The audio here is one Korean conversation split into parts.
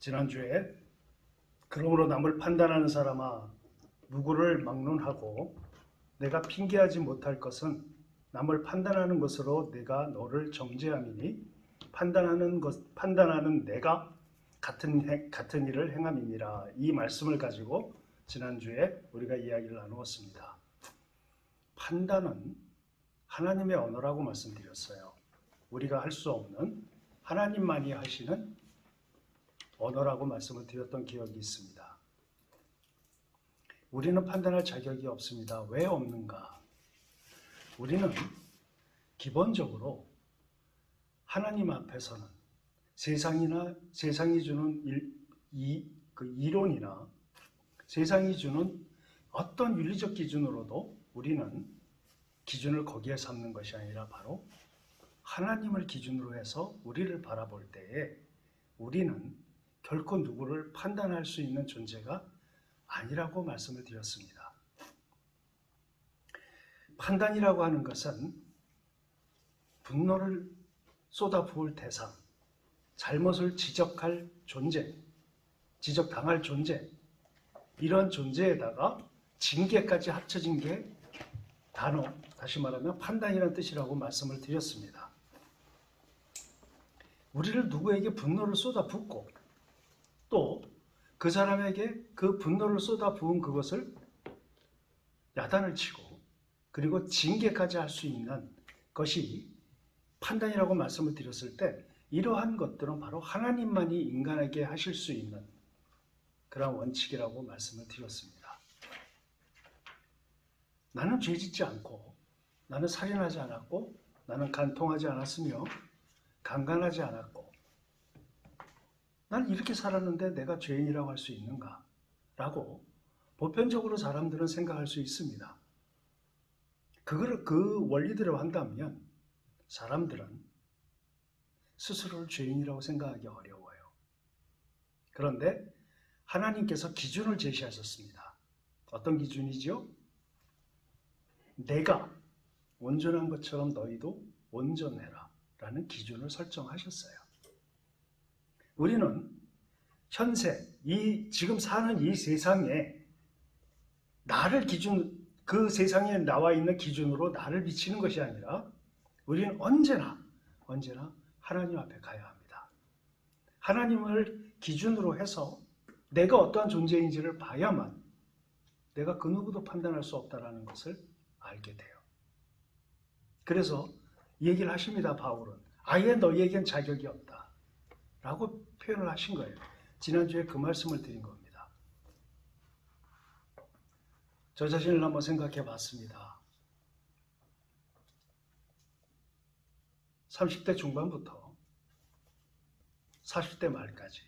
지난주에 그러므로 남을 판단하는 사람아 누구를 막론하고 내가 핑계하지 못할 것은 남을 판단하는 것으로 내가 너를 정죄함이니 판단하는 내가 같은 일을 행함이니라. 이 말씀을 가지고 지난주에 우리가 이야기를 나누었습니다. 판단은 하나님의 언어라고 말씀드렸어요. 우리가 할 수 없는 하나님만이 하시는 언어라고 말씀을 드렸던 기억이 있습니다. 우리는 판단할 자격이 없습니다. 왜 없는가? 우리는 기본적으로 하나님 앞에서는 세상이 주는 이론이나 세상이 주는 어떤 윤리적 기준으로도 우리는 기준을 거기에 삼는 것이 아니라 바로 하나님을 기준으로 해서 우리를 바라볼 때에 우리는 결코 누구를 판단할 수 있는 존재가 아니라고 말씀을 드렸습니다. 판단이라고 하는 것은 분노를 쏟아부을 대상, 잘못을 지적할 존재, 지적당할 존재, 이런 존재에다가 징계까지 합쳐진 게 단어, 다시 말하면 판단이라는 뜻이라고 말씀을 드렸습니다. 우리를 누구에게 분노를 쏟아붓고 또 그 사람에게 그 분노를 쏟아부은 그것을 야단을 치고 그리고 징계까지 할 수 있는 것이 판단이라고 말씀을 드렸을 때 이러한 것들은 바로 하나님만이 인간에게 하실 수 있는 그런 원칙이라고 말씀을 드렸습니다. 나는 죄짓지 않고 나는 살인하지 않았고 나는 간통하지 않았으며 강간하지 않았고 난 이렇게 살았는데 내가 죄인이라고 할 수 있는가? 라고 보편적으로 사람들은 생각할 수 있습니다. 그 원리대로 한다면 사람들은 스스로를 죄인이라고 생각하기 어려워요. 그런데 하나님께서 기준을 제시하셨습니다. 어떤 기준이죠? 내가 온전한 것처럼 너희도 온전해라 라는 기준을 설정하셨어요. 우리는 현세, 지금 사는 이 세상에 나를 그 세상에 나와 있는 기준으로 나를 비치는 것이 아니라 우리는 언제나 하나님 앞에 가야 합니다. 하나님을 기준으로 해서 내가 어떠한 존재인지를 봐야만 내가 그 누구도 판단할 수 없다는 것을 알게 돼요. 그래서 얘기를 하십니다. 바울은 아예 너희에겐 자격이 없다 라고 표현을 하신 거예요. 지난주에 그 말씀을 드린 겁니다. 저 자신을 한번 생각해 봤습니다. 30대 중반부터 40대 말까지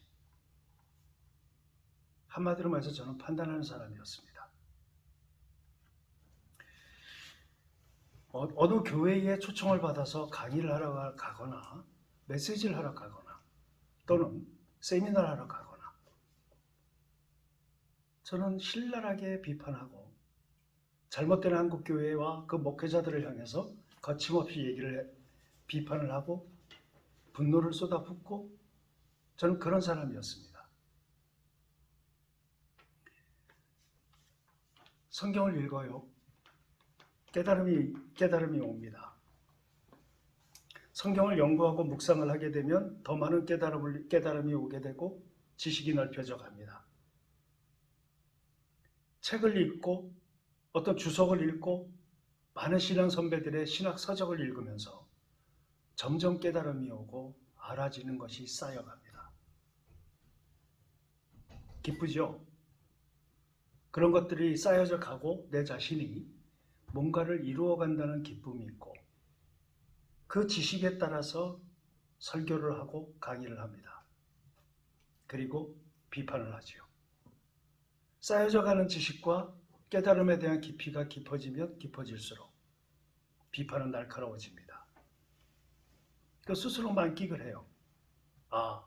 한마디로 말해서 저는 판단하는 사람이었습니다. 어느 교회에 초청을 받아서 강의를 하러 가거나 메시지를 하러 가거나 또는 세미나를 하러 가거나 저는 신랄하게 비판하고 잘못된 한국교회와 그 목회자들을 향해서 거침없이 비판을 하고 분노를 쏟아붓고 저는 그런 사람이었습니다. 성경을 읽어요. 깨달음이 옵니다. 성경을 연구하고 묵상을 하게 되면 더 많은 깨달음이 오게 되고 지식이 넓혀져 갑니다. 책을 읽고 어떤 주석을 읽고 많은 신앙 선배들의 신학 서적을 읽으면서 점점 깨달음이 오고 알아지는 것이 쌓여갑니다. 기쁘죠? 그런 것들이 쌓여져 가고 내 자신이 뭔가를 이루어간다는 기쁨이 있고 그 지식에 따라서 설교를 하고 강의를 합니다. 그리고 비판을 하지요. 쌓여져 가는 지식과 깨달음에 대한 깊이가 깊어지면 깊어질수록 비판은 날카로워집니다. 그 스스로 만끽을 해요. 아,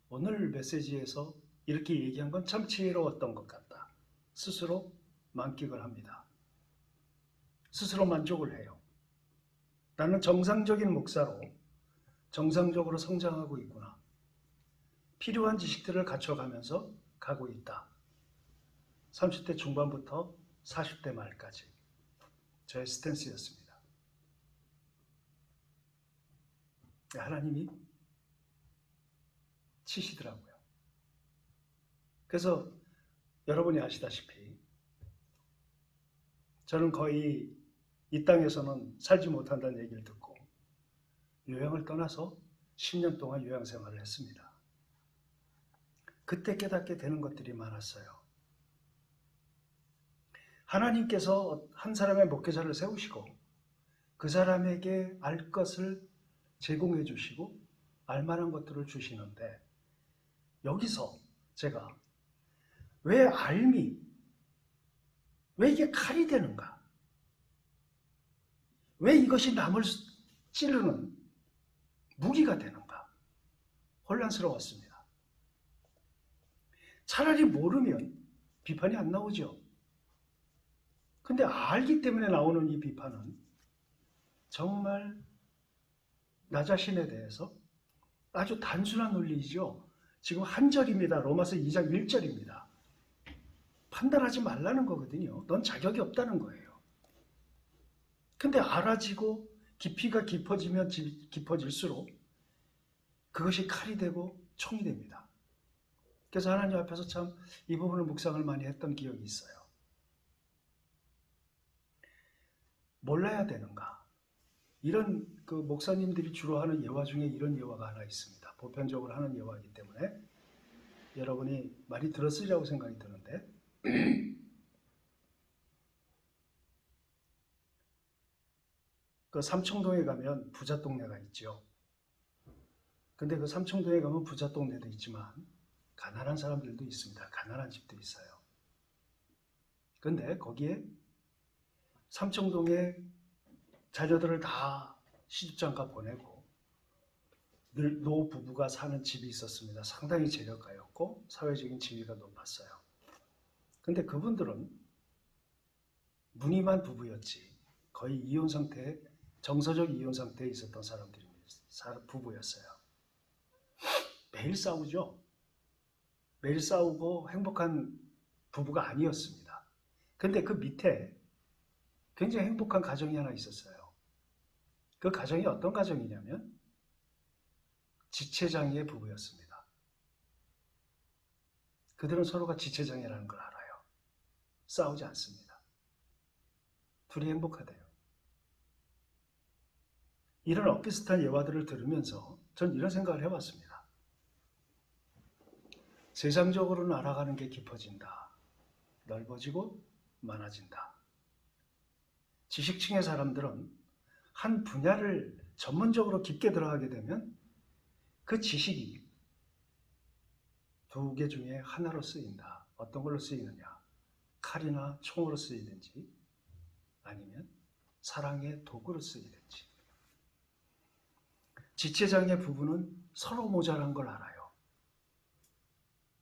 오늘 메시지에서 이렇게 얘기한 건 참 지혜로웠던 것 같다. 스스로 만끽을 합니다. 스스로 만족을 해요. 나는 정상적인 목사로 정상적으로 성장하고 있구나. 필요한 지식들을 갖춰가면서 가고 있다. 30대 중반부터 40대 말까지 저의 스탠스였습니다. 하나님이 치시더라고요. 그래서 여러분이 아시다시피 저는 거의 이 땅에서는 살지 못한다는 얘기를 듣고 요양을 떠나서 10년 동안 요양 생활을 했습니다. 그때 깨닫게 되는 것들이 많았어요. 하나님께서 한 사람의 목회자를 세우시고 그 사람에게 알 것을 제공해 주시고 알만한 것들을 주시는데 여기서 제가 왜 알미, 왜 이게 칼이 되는가? 왜 이것이 남을 찌르는 무기가 되는가? 혼란스러웠습니다. 차라리 모르면 비판이 안 나오죠. 근데 알기 때문에 나오는 이 비판은 정말 나 자신에 대해서 아주 단순한 논리이죠. 지금 한 절입니다. 로마서 2장 1절입니다. 판단하지 말라는 거거든요. 넌 자격이 없다는 거예요. 근데 알아지고 깊이가 깊어지면 깊어질수록 그것이 칼이 되고 총이 됩니다. 그래서 하나님 앞에서 참 이 부분을 묵상을 많이 했던 기억이 있어요. 몰라야 되는가? 이런 그 목사님들이 주로 하는 예화 중에 이런 예화가 하나 있습니다. 보편적으로 하는 예화이기 때문에 여러분이 많이 들었으리라고 생각이 드는데 그 삼청동에 가면 부자 동네가 있죠. 근데 그 삼청동에 가면 부자 동네도 있지만 가난한 사람들도 있습니다. 가난한 집도 있어요. 근데 거기에 삼청동에 자녀들을 다 시집장가 보내고 늘 노부부가 사는 집이 있었습니다. 상당히 재력가였고 사회적인 지위가 높았어요. 근데 그분들은 무늬만 부부였지 거의 이혼 상태에 정서적 이혼 상태에 있었던 부부였어요. 매일 싸우죠. 매일 싸우고 행복한 부부가 아니었습니다. 근데 그 밑에 굉장히 행복한 가정이 하나 있었어요. 그 가정이 어떤 가정이냐면 지체장애의 부부였습니다. 그들은 서로가 지체장애라는 걸 알아요. 싸우지 않습니다. 둘이 행복하대요. 이런 엇비슷한 예화들을 들으면서 전 이런 생각을 해봤습니다. 세상적으로는 알아가는 게 깊어진다. 넓어지고 많아진다. 지식층의 사람들은 한 분야를 전문적으로 깊게 들어가게 되면 그 지식이 두 개 중에 하나로 쓰인다. 어떤 걸로 쓰이느냐? 칼이나 총으로 쓰이든지 아니면 사랑의 도구로 쓰이든지. 지체장애 부부는 서로 모자란 걸 알아요.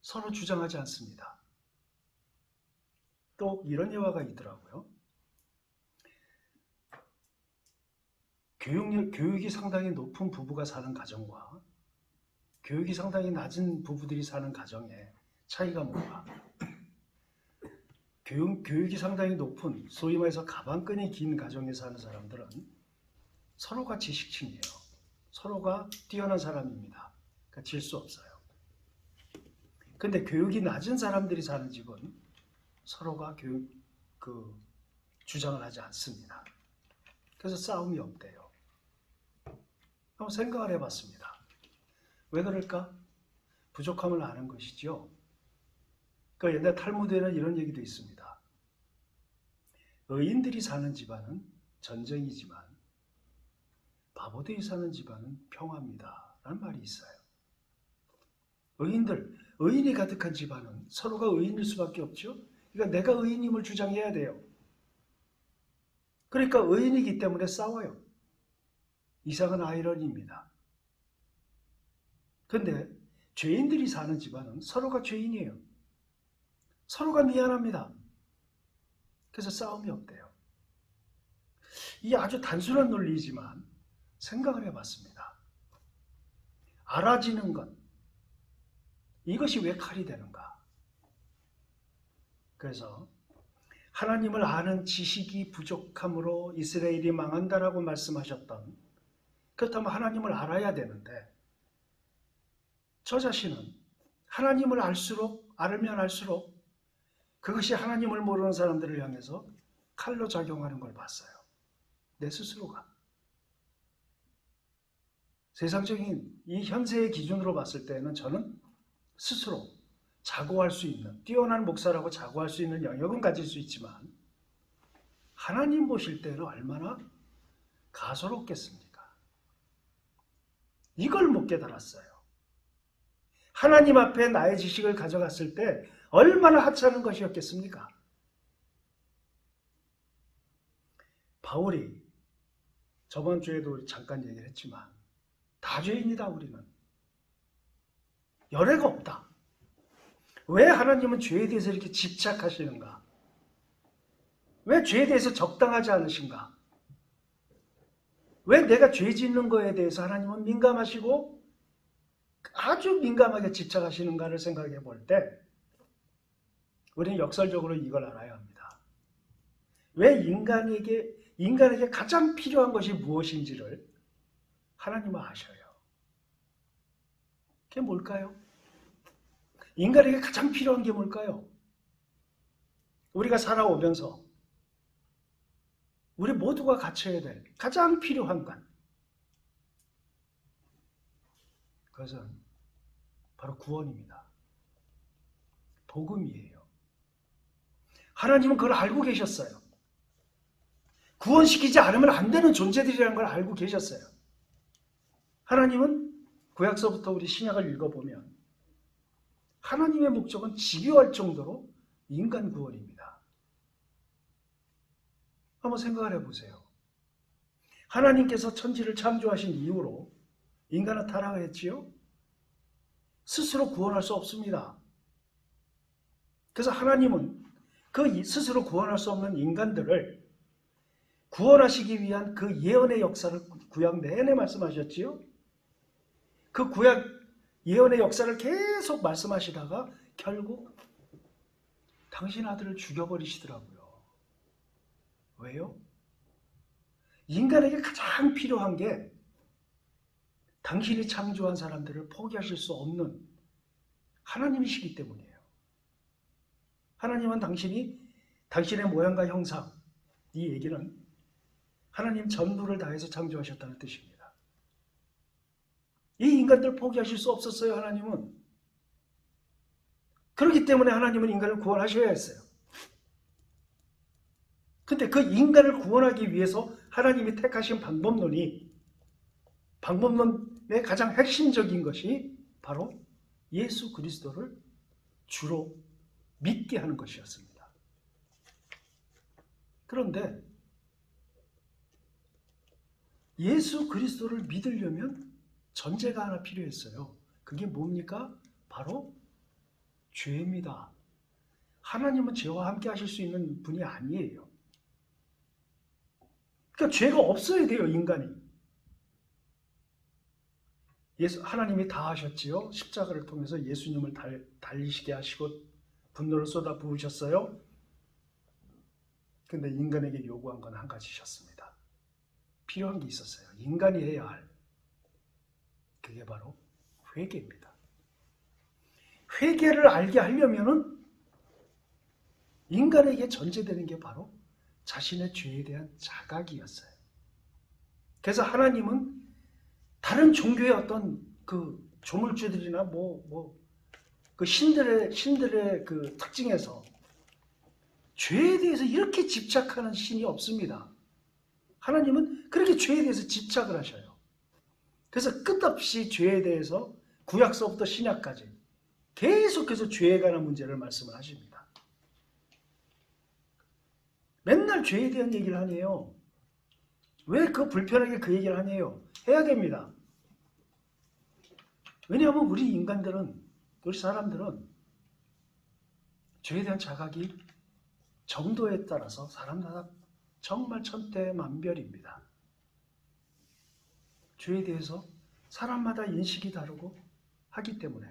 서로 주장하지 않습니다. 또 이런 예화가 있더라고요. 교육이 상당히 높은 부부가 사는 가정과 교육이 상당히 낮은 부부들이 사는 가정의 차이가 뭔가? 교육이 상당히 높은 소위 말해서 가방끈이 긴 가정에 사는 사람들은 서로가 지식층이에요. 서로가 뛰어난 사람입니다. 그러니까 질 수 없어요. 근데 교육이 낮은 사람들이 사는 집은 서로가 주장을 하지 않습니다. 그래서 싸움이 없대요. 한번 생각을 해봤습니다. 왜 그럴까? 부족함을 아는 것이죠. 그 옛날 탈무드에는 이런 얘기도 있습니다. 의인들이 사는 집안은 전쟁이지만 바보들이 사는 집안은 평화입니다. 라는 말이 있어요. 의인이 가득한 집안은 서로가 의인일 수밖에 없죠. 그러니까 내가 의인임을 주장해야 돼요. 그러니까 의인이기 때문에 싸워요. 이상한 아이러니입니다. 근데 죄인들이 사는 집안은 서로가 죄인이에요. 서로가 미안합니다. 그래서 싸움이 없대요. 이 아주 단순한 논리이지만 생각을 해봤습니다. 알아지는 것, 이것이 왜 칼이 되는가? 그래서 하나님을 아는 지식이 부족함으로 이스라엘이 망한다라고 말씀하셨던, 그렇다면 하나님을 알아야 되는데 저 자신은 하나님을 알면 알수록 그것이 하나님을 모르는 사람들을 향해서 칼로 작용하는 걸 봤어요. 내 스스로가. 세상적인 이 현세의 기준으로 봤을 때는 저는 스스로 자고할 수 있는, 뛰어난 목사라고 자고할 수 있는 영역은 가질 수 있지만 하나님 보실 때는 얼마나 가소롭겠습니까? 이걸 못 깨달았어요. 하나님 앞에 나의 지식을 가져갔을 때 얼마나 하찮은 것이었겠습니까? 바울이 저번 주에도 잠깐 얘기를 했지만 다 죄인이다 우리는. 열애가 없다. 왜 하나님은 죄에 대해서 이렇게 집착하시는가? 왜 죄에 대해서 적당하지 않으신가? 왜 내가 죄 짓는 거에 대해서 하나님은 민감하시고 아주 민감하게 집착하시는가를 생각해 볼 때 우리는 역설적으로 이걸 알아야 합니다. 왜 인간에게 가장 필요한 것이 무엇인지를 하나님은 아셔요. 그게 뭘까요? 인간에게 가장 필요한 게 뭘까요? 우리가 살아오면서 우리 모두가 갖춰야 될 가장 필요한 것, 그것은 바로 구원입니다. 복음이에요. 하나님은 그걸 알고 계셨어요. 구원시키지 않으면 안 되는 존재들이라는 걸 알고 계셨어요. 하나님은 구약서부터 우리 신약을 읽어보면 하나님의 목적은 집요할 정도로 인간 구원입니다. 한번 생각을 해보세요. 하나님께서 천지를 창조하신 이후로 인간은 타락을 했지요? 스스로 구원할 수 없습니다. 그래서 하나님은 그 스스로 구원할 수 없는 인간들을 구원하시기 위한 그 예언의 역사를 구약 내내 말씀하셨지요? 그 구약 예언의 역사를 계속 말씀하시다가 결국 당신 아들을 죽여버리시더라고요. 왜요? 인간에게 가장 필요한 게 당신이 창조한 사람들을 포기하실 수 없는 하나님이시기 때문이에요. 하나님은 당신의 모양과 형상, 이 얘기는 하나님 전부를 다해서 창조하셨다는 뜻입니다. 이 인간들 포기하실 수 없었어요, 하나님은. 그렇기 때문에 하나님은 인간을 구원하셔야 했어요. 근데 그 인간을 구원하기 위해서 하나님이 택하신 방법론의 가장 핵심적인 것이 바로 예수 그리스도를 주로 믿게 하는 것이었습니다. 그런데 예수 그리스도를 믿으려면 전제가 하나 필요했어요. 그게 뭡니까? 바로 죄입니다. 하나님은 죄와 함께 하실 수 있는 분이 아니에요. 그러니까 죄가 없어야 돼요, 인간이. 하나님이 다 하셨지요. 십자가를 통해서 예수님을 달리시게 하시고 분노를 쏟아 부으셨어요. 근데 인간에게 요구한 건 한 가지셨습니다. 필요한 게 있었어요. 인간이 해야 할. 그게 바로 회개입니다. 회개를 알게 하려면은 인간에게 전제되는 게 바로 자신의 죄에 대한 자각이었어요. 그래서 하나님은 다른 종교의 어떤 그 조물주들이나 그 신들의 그 특징에서 죄에 대해서 이렇게 집착하는 신이 없습니다. 하나님은 그렇게 죄에 대해서 집착을 하셔요. 그래서 끝없이 죄에 대해서 구약서부터 신약까지 계속해서 죄에 관한 문제를 말씀을 하십니다. 맨날 죄에 대한 얘기를 하네요. 왜 그 불편하게 그 얘기를 하네요? 해야 됩니다. 왜냐하면 우리 사람들은 죄에 대한 자각이 정도에 따라서 사람마다 정말 천태만별입니다. 죄에 대해서 사람마다 인식이 다르고 하기 때문에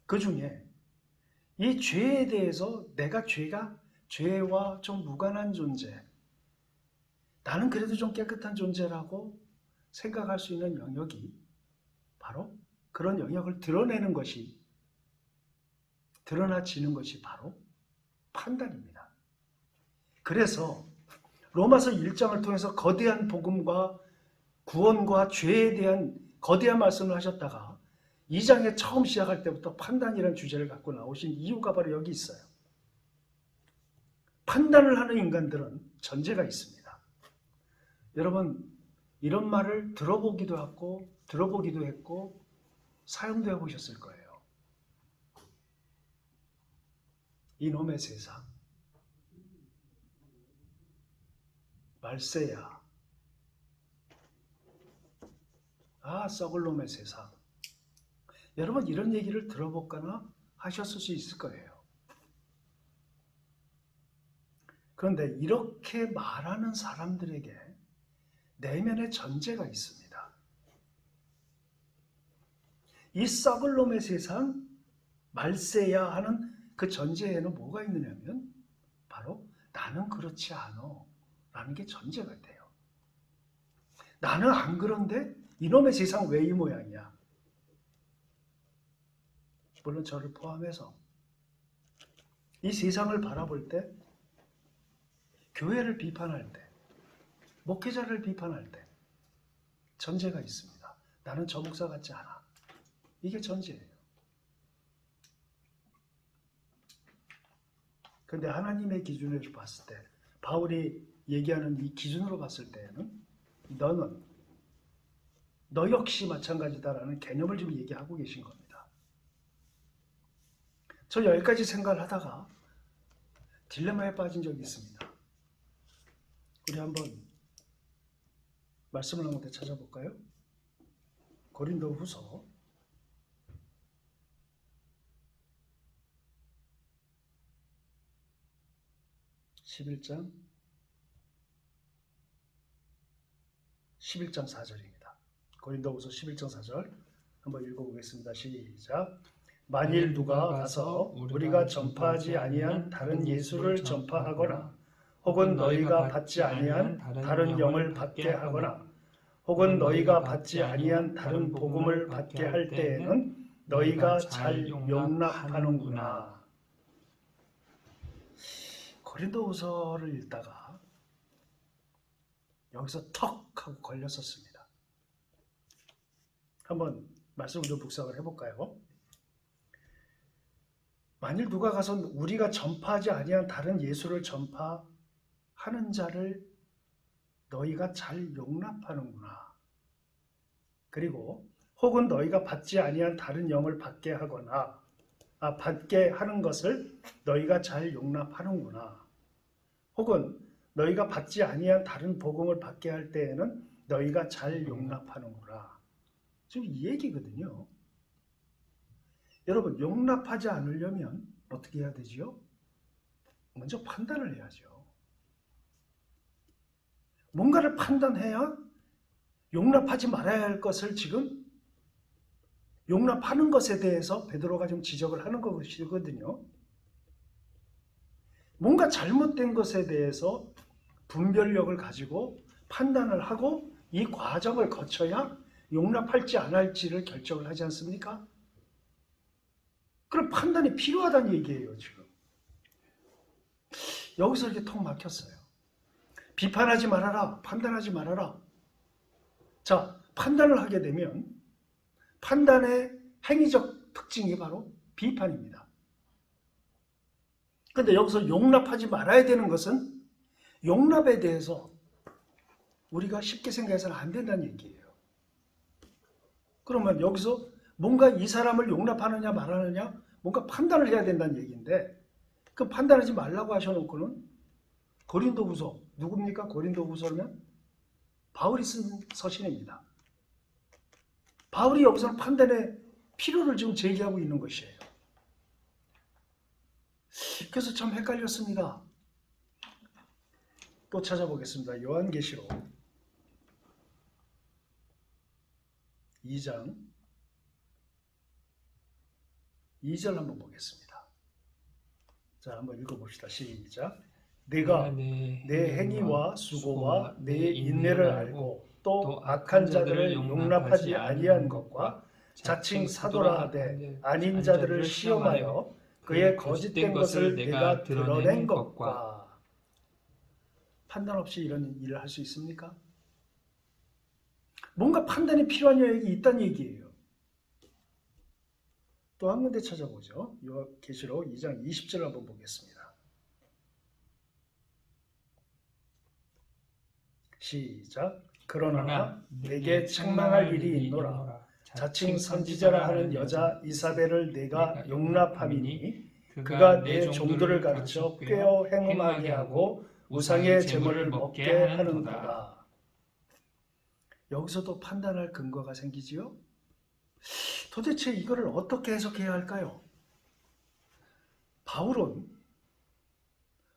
그 중에 이 죄에 대해서 내가 죄와 좀 무관한 존재, 나는 그래도 좀 깨끗한 존재라고 생각할 수 있는 영역이 바로 그런 영역을 드러나지는 것이 바로 판단입니다. 그래서 로마서 1장을 통해서 거대한 복음과 구원과 죄에 대한 거대한 말씀을 하셨다가 2장에 처음 시작할 때부터 판단이라는 주제를 갖고 나오신 이유가 바로 여기 있어요. 판단을 하는 인간들은 전제가 있습니다. 여러분, 이런 말을 들어보기도 했고 사용도 해보셨을 거예요. 이놈의 세상, 말세야, 썩을 놈의 세상. 여러분, 이런 얘기를 들어볼거나 하셨을 수 있을 거예요. 그런데 이렇게 말하는 사람들에게 내면의 전제가 있습니다. 이 썩을 놈의 세상, 말세야 하는 그 전제에는 뭐가 있느냐면 바로 나는 그렇지 않아 라는 게 전제가 돼요. 나는 안 그런데 이놈의 세상 왜 이 모양이야? 물론 저를 포함해서 이 세상을 바라볼 때, 교회를 비판할 때, 목회자를 비판할 때 전제가 있습니다. 나는 저 목사 같지 않아. 이게 전제예요. 그런데 하나님의 기준으로 봤을 때, 바울이 얘기하는 이 기준으로 봤을 때에는 너는 너 역시 마찬가지다라는 개념을 지금 얘기하고 계신 겁니다. 저 여기까지 생각을 하다가 딜레마에 빠진 적이 있습니다. 우리 한번 말씀을 한 군데 찾아볼까요? 고린도후서 11장 4절입니다. 고린도후서 11장 4절 한번 읽어보겠습니다. 시작. 만일 누가 가서 우리가 전파하지 아니한 다른 예수를 전파하거나 혹은 너희가 받지 아니한 다른 영을 받게 하거나 혹은 너희가 받지 아니한 다른 복음을 받게 할 때에는 너희가 잘 용납하는구나. 고린도후서를 읽다가 여기서 턱 하고 걸렸었습니다. 한번 말씀을 좀 묵상을 해볼까요? 만일 누가 가서 우리가 전파하지 아니한 다른 예수를 전파하는 자를 너희가 잘 용납하는구나. 그리고 혹은 너희가 받지 아니한 다른 영을 받게 하거나 받게 하는 것을 너희가 잘 용납하는구나. 혹은 너희가 받지 아니한 다른 복음을 받게 할 때에는 너희가 잘 용납하는구나. 지금 이 얘기거든요. 여러분, 용납하지 않으려면 어떻게 해야 되지요? 먼저 판단을 해야죠. 뭔가를 판단해야 용납하지 말아야 할 것을 지금 용납하는 것에 대해서 베드로가 좀 지적을 하는 것이거든요. 뭔가 잘못된 것에 대해서 분별력을 가지고 판단을 하고 이 과정을 거쳐야 용납할지 안 할지를 결정을 하지 않습니까? 그럼 판단이 필요하다는 얘기예요, 지금. 여기서 이렇게 턱 막혔어요. 비판하지 말아라, 판단하지 말아라. 자, 판단을 하게 되면 판단의 행위적 특징이 바로 비판입니다. 그런데 여기서 용납하지 말아야 되는 것은 용납에 대해서 우리가 쉽게 생각해서는 안 된다는 얘기예요. 그러면 여기서 뭔가 이 사람을 용납하느냐 말하느냐 뭔가 판단을 해야 된다는 얘기인데 그 판단하지 말라고 하셔놓고는 고린도후서, 누굽니까? 고린도후서면 바울이 쓴 서신입니다. 바울이 여기서는 판단의 필요를 지금 제기하고 있는 것이에요. 그래서 참 헷갈렸습니다. 또 찾아보겠습니다. 요한계시록 2장 2절 한번 보겠습니다. 자, 한번 읽어봅시다. 시작. 내가 내 행위와 수고와 내 인내를 알고 또 악한 자들을 용납하지 아니한 것과 자칭 사도라 하되 아닌 자들을 시험하여 그의 거짓된 것을 내가 드러낸 것과. 판단 없이 이런 일을 할 수 있습니까? 뭔가 판단이 필요한 여력이 있다는 얘기예요. 또 한 군데 찾아보죠. 계시록 2장 20절 한번 보겠습니다. 시작. 그러나 내게 책망할 일이 있노라. 자칭 선지자라 하는 여자 이사벨을 내가 용납함이니 그가 내 종들을 가르쳐 꾀어 행음하게 하고 우상의 제물을 먹게 하는도다. 여기서도 판단할 근거가 생기지요? 도대체 이거를 어떻게 해석해야 할까요? 바울은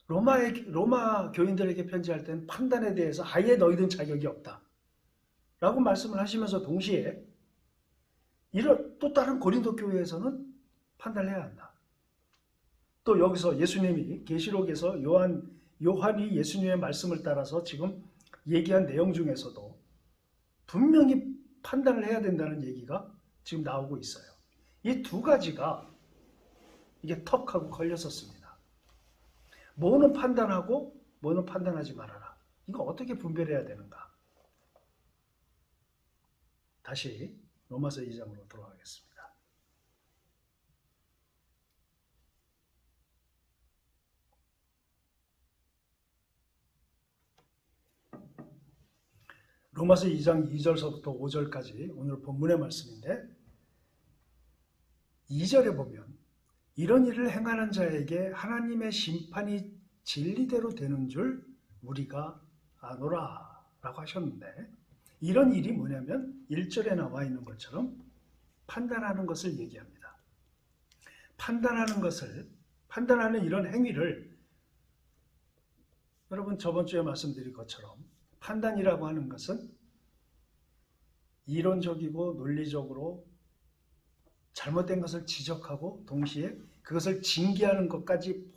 로마 교인들에게 편지할 때는 판단에 대해서 아예 너희들은 자격이 없다 라고 말씀을 하시면서 동시에 또 다른 고린도 교회에서는 판단을 해야 한다. 또 여기서 예수님이 계시록에서 요한이 예수님의 말씀을 따라서 지금 얘기한 내용 중에서도 분명히 판단을 해야 된다는 얘기가 지금 나오고 있어요. 이 두 가지가 이게 턱하고 걸렸었습니다. 뭐는 판단하고 뭐는 판단하지 말아라. 이거 어떻게 분별해야 되는가? 다시 로마서 2장으로 돌아가겠습니다. 로마서 2장 2절서부터 5절까지 오늘 본문의 말씀인데 2절에 보면 이런 일을 행하는 자에게 하나님의 심판이 진리대로 되는 줄 우리가 아노라 라고 하셨는데 이런 일이 뭐냐면 1절에 나와 있는 것처럼 판단하는 것을 얘기합니다. 판단하는 이런 행위를 여러분 저번 주에 말씀드린 것처럼 판단이라고 하는 것은 이론적이고 논리적으로 잘못된 것을 지적하고 동시에 그것을 징계하는 것까지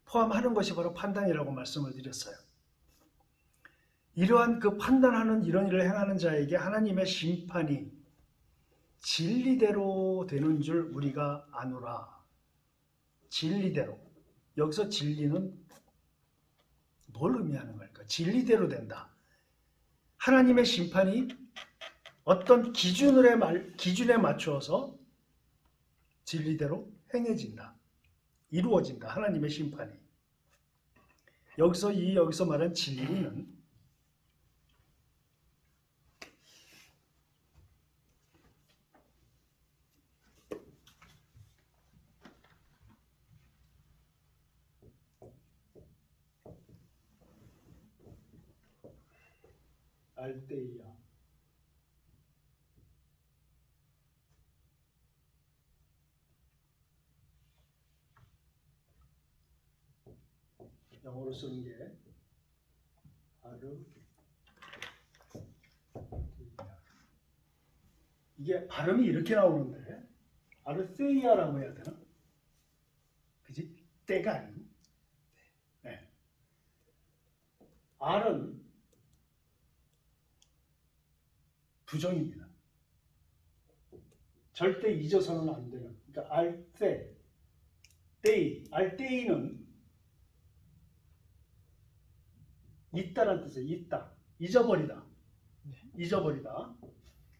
포함하는 것이 바로 판단이라고 말씀을 드렸어요. 이러한 그 판단하는 이런 일을 행하는 자에게 하나님의 심판이 진리대로 되는 줄 우리가 아노라. 진리대로. 여기서 진리는 뭘 의미하는 걸까? 진리대로 된다. 하나님의 심판이 어떤 기준에 맞추어서 진리대로 행해진다. 이루어진다. 하나님의 심판이. 여기서 말한 진리는 알데이아. 영어로 쓰는 게 이게 발음이 이렇게 나오는데 아르세이아라고 해야 되나? 그지? 때가 아닌. 네. R은 부정입니다. 절대 잊어서는 안 되는. 그러니까 알데이는 있다라는 뜻이에요. 있다. 잊어버리다. 잊어버리다.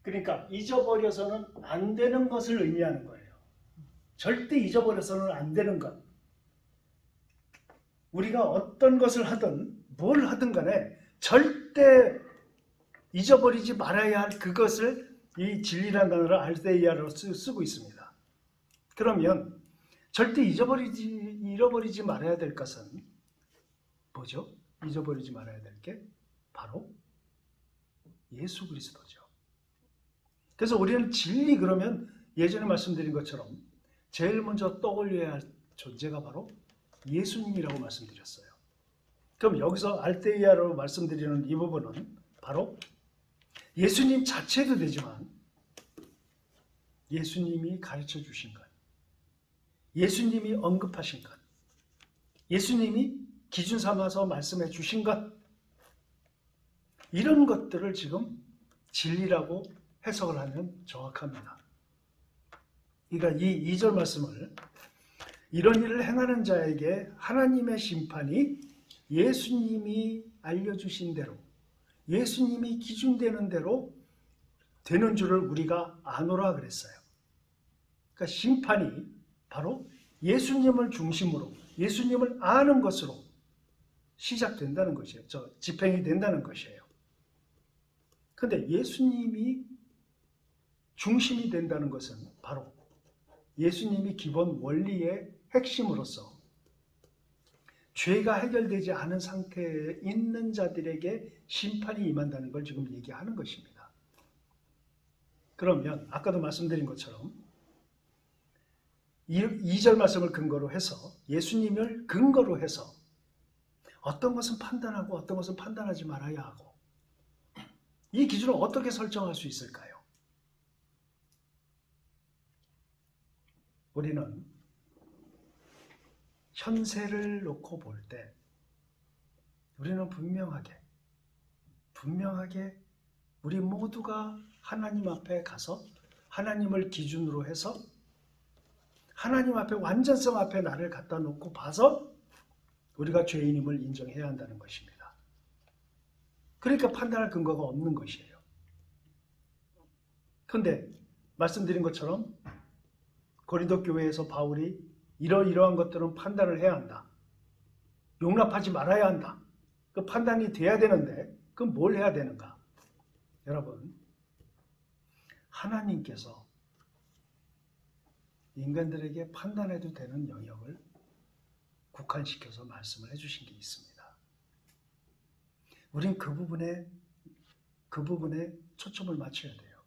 그러니까 잊어버려서는 안 되는 것을 의미하는 거예요. 절대 잊어버려서는 안 되는 것. 우리가 어떤 것을 하든 뭘 하든 간에 절대 잊어버리지 말아야 할 그것을 이 진리라는 단어를 알데이아로 쓰고 있습니다. 그러면 절대 잃어버리지 말아야 될 것은 뭐죠? 잊어버리지 말아야 될 게 바로 예수 그리스도죠. 그래서 우리는 진리 그러면 예전에 말씀드린 것처럼 제일 먼저 떠올려야 할 존재가 바로 예수님이라고 말씀드렸어요. 그럼 여기서 알데이아로 말씀드리는 이 부분은 바로 예수님 자체도 되지만 예수님이 가르쳐 주신 것, 예수님이 언급하신 것, 예수님이 기준 삼아서 말씀해 주신 것, 이런 것들을 지금 진리라고 해석을 하면 정확합니다. 그러니까 이 2절 말씀을 이런 일을 행하는 자에게 하나님의 심판이 예수님이 알려주신 대로, 예수님이 기준되는 대로 되는 줄을 우리가 아노라 그랬어요. 그러니까 심판이 바로 예수님을 중심으로, 예수님을 아는 것으로 시작된다는 것이에요. 집행이 된다는 것이에요. 그런데 예수님이 중심이 된다는 것은 바로 예수님이 기본 원리의 핵심으로서 죄가 해결되지 않은 상태에 있는 자들에게 심판이 임한다는 걸 지금 얘기하는 것입니다. 그러면 아까도 말씀드린 것처럼 2절 말씀을 근거로 해서, 예수님을 근거로 해서 어떤 것은 판단하고 어떤 것은 판단하지 말아야 하고, 이 기준을 어떻게 설정할 수 있을까요? 우리는 현세를 놓고 볼 때 우리는 분명하게 우리 모두가 하나님 앞에 가서 하나님을 기준으로 해서 하나님 앞에, 완전성 앞에 나를 갖다 놓고 봐서 우리가 죄인임을 인정해야 한다는 것입니다. 그러니까 판단할 근거가 없는 것이에요. 그런데 말씀드린 것처럼 고린도 교회에서 바울이 이러한 것들은 판단을 해야 한다, 용납하지 말아야 한다, 그 판단이 돼야 되는데 그럼 뭘 해야 되는가? 여러분, 하나님께서 인간들에게 판단해도 되는 영역을 국한시켜서 말씀을 해주신 게 있습니다. 우린 그 부분에 초점을 맞춰야 돼요.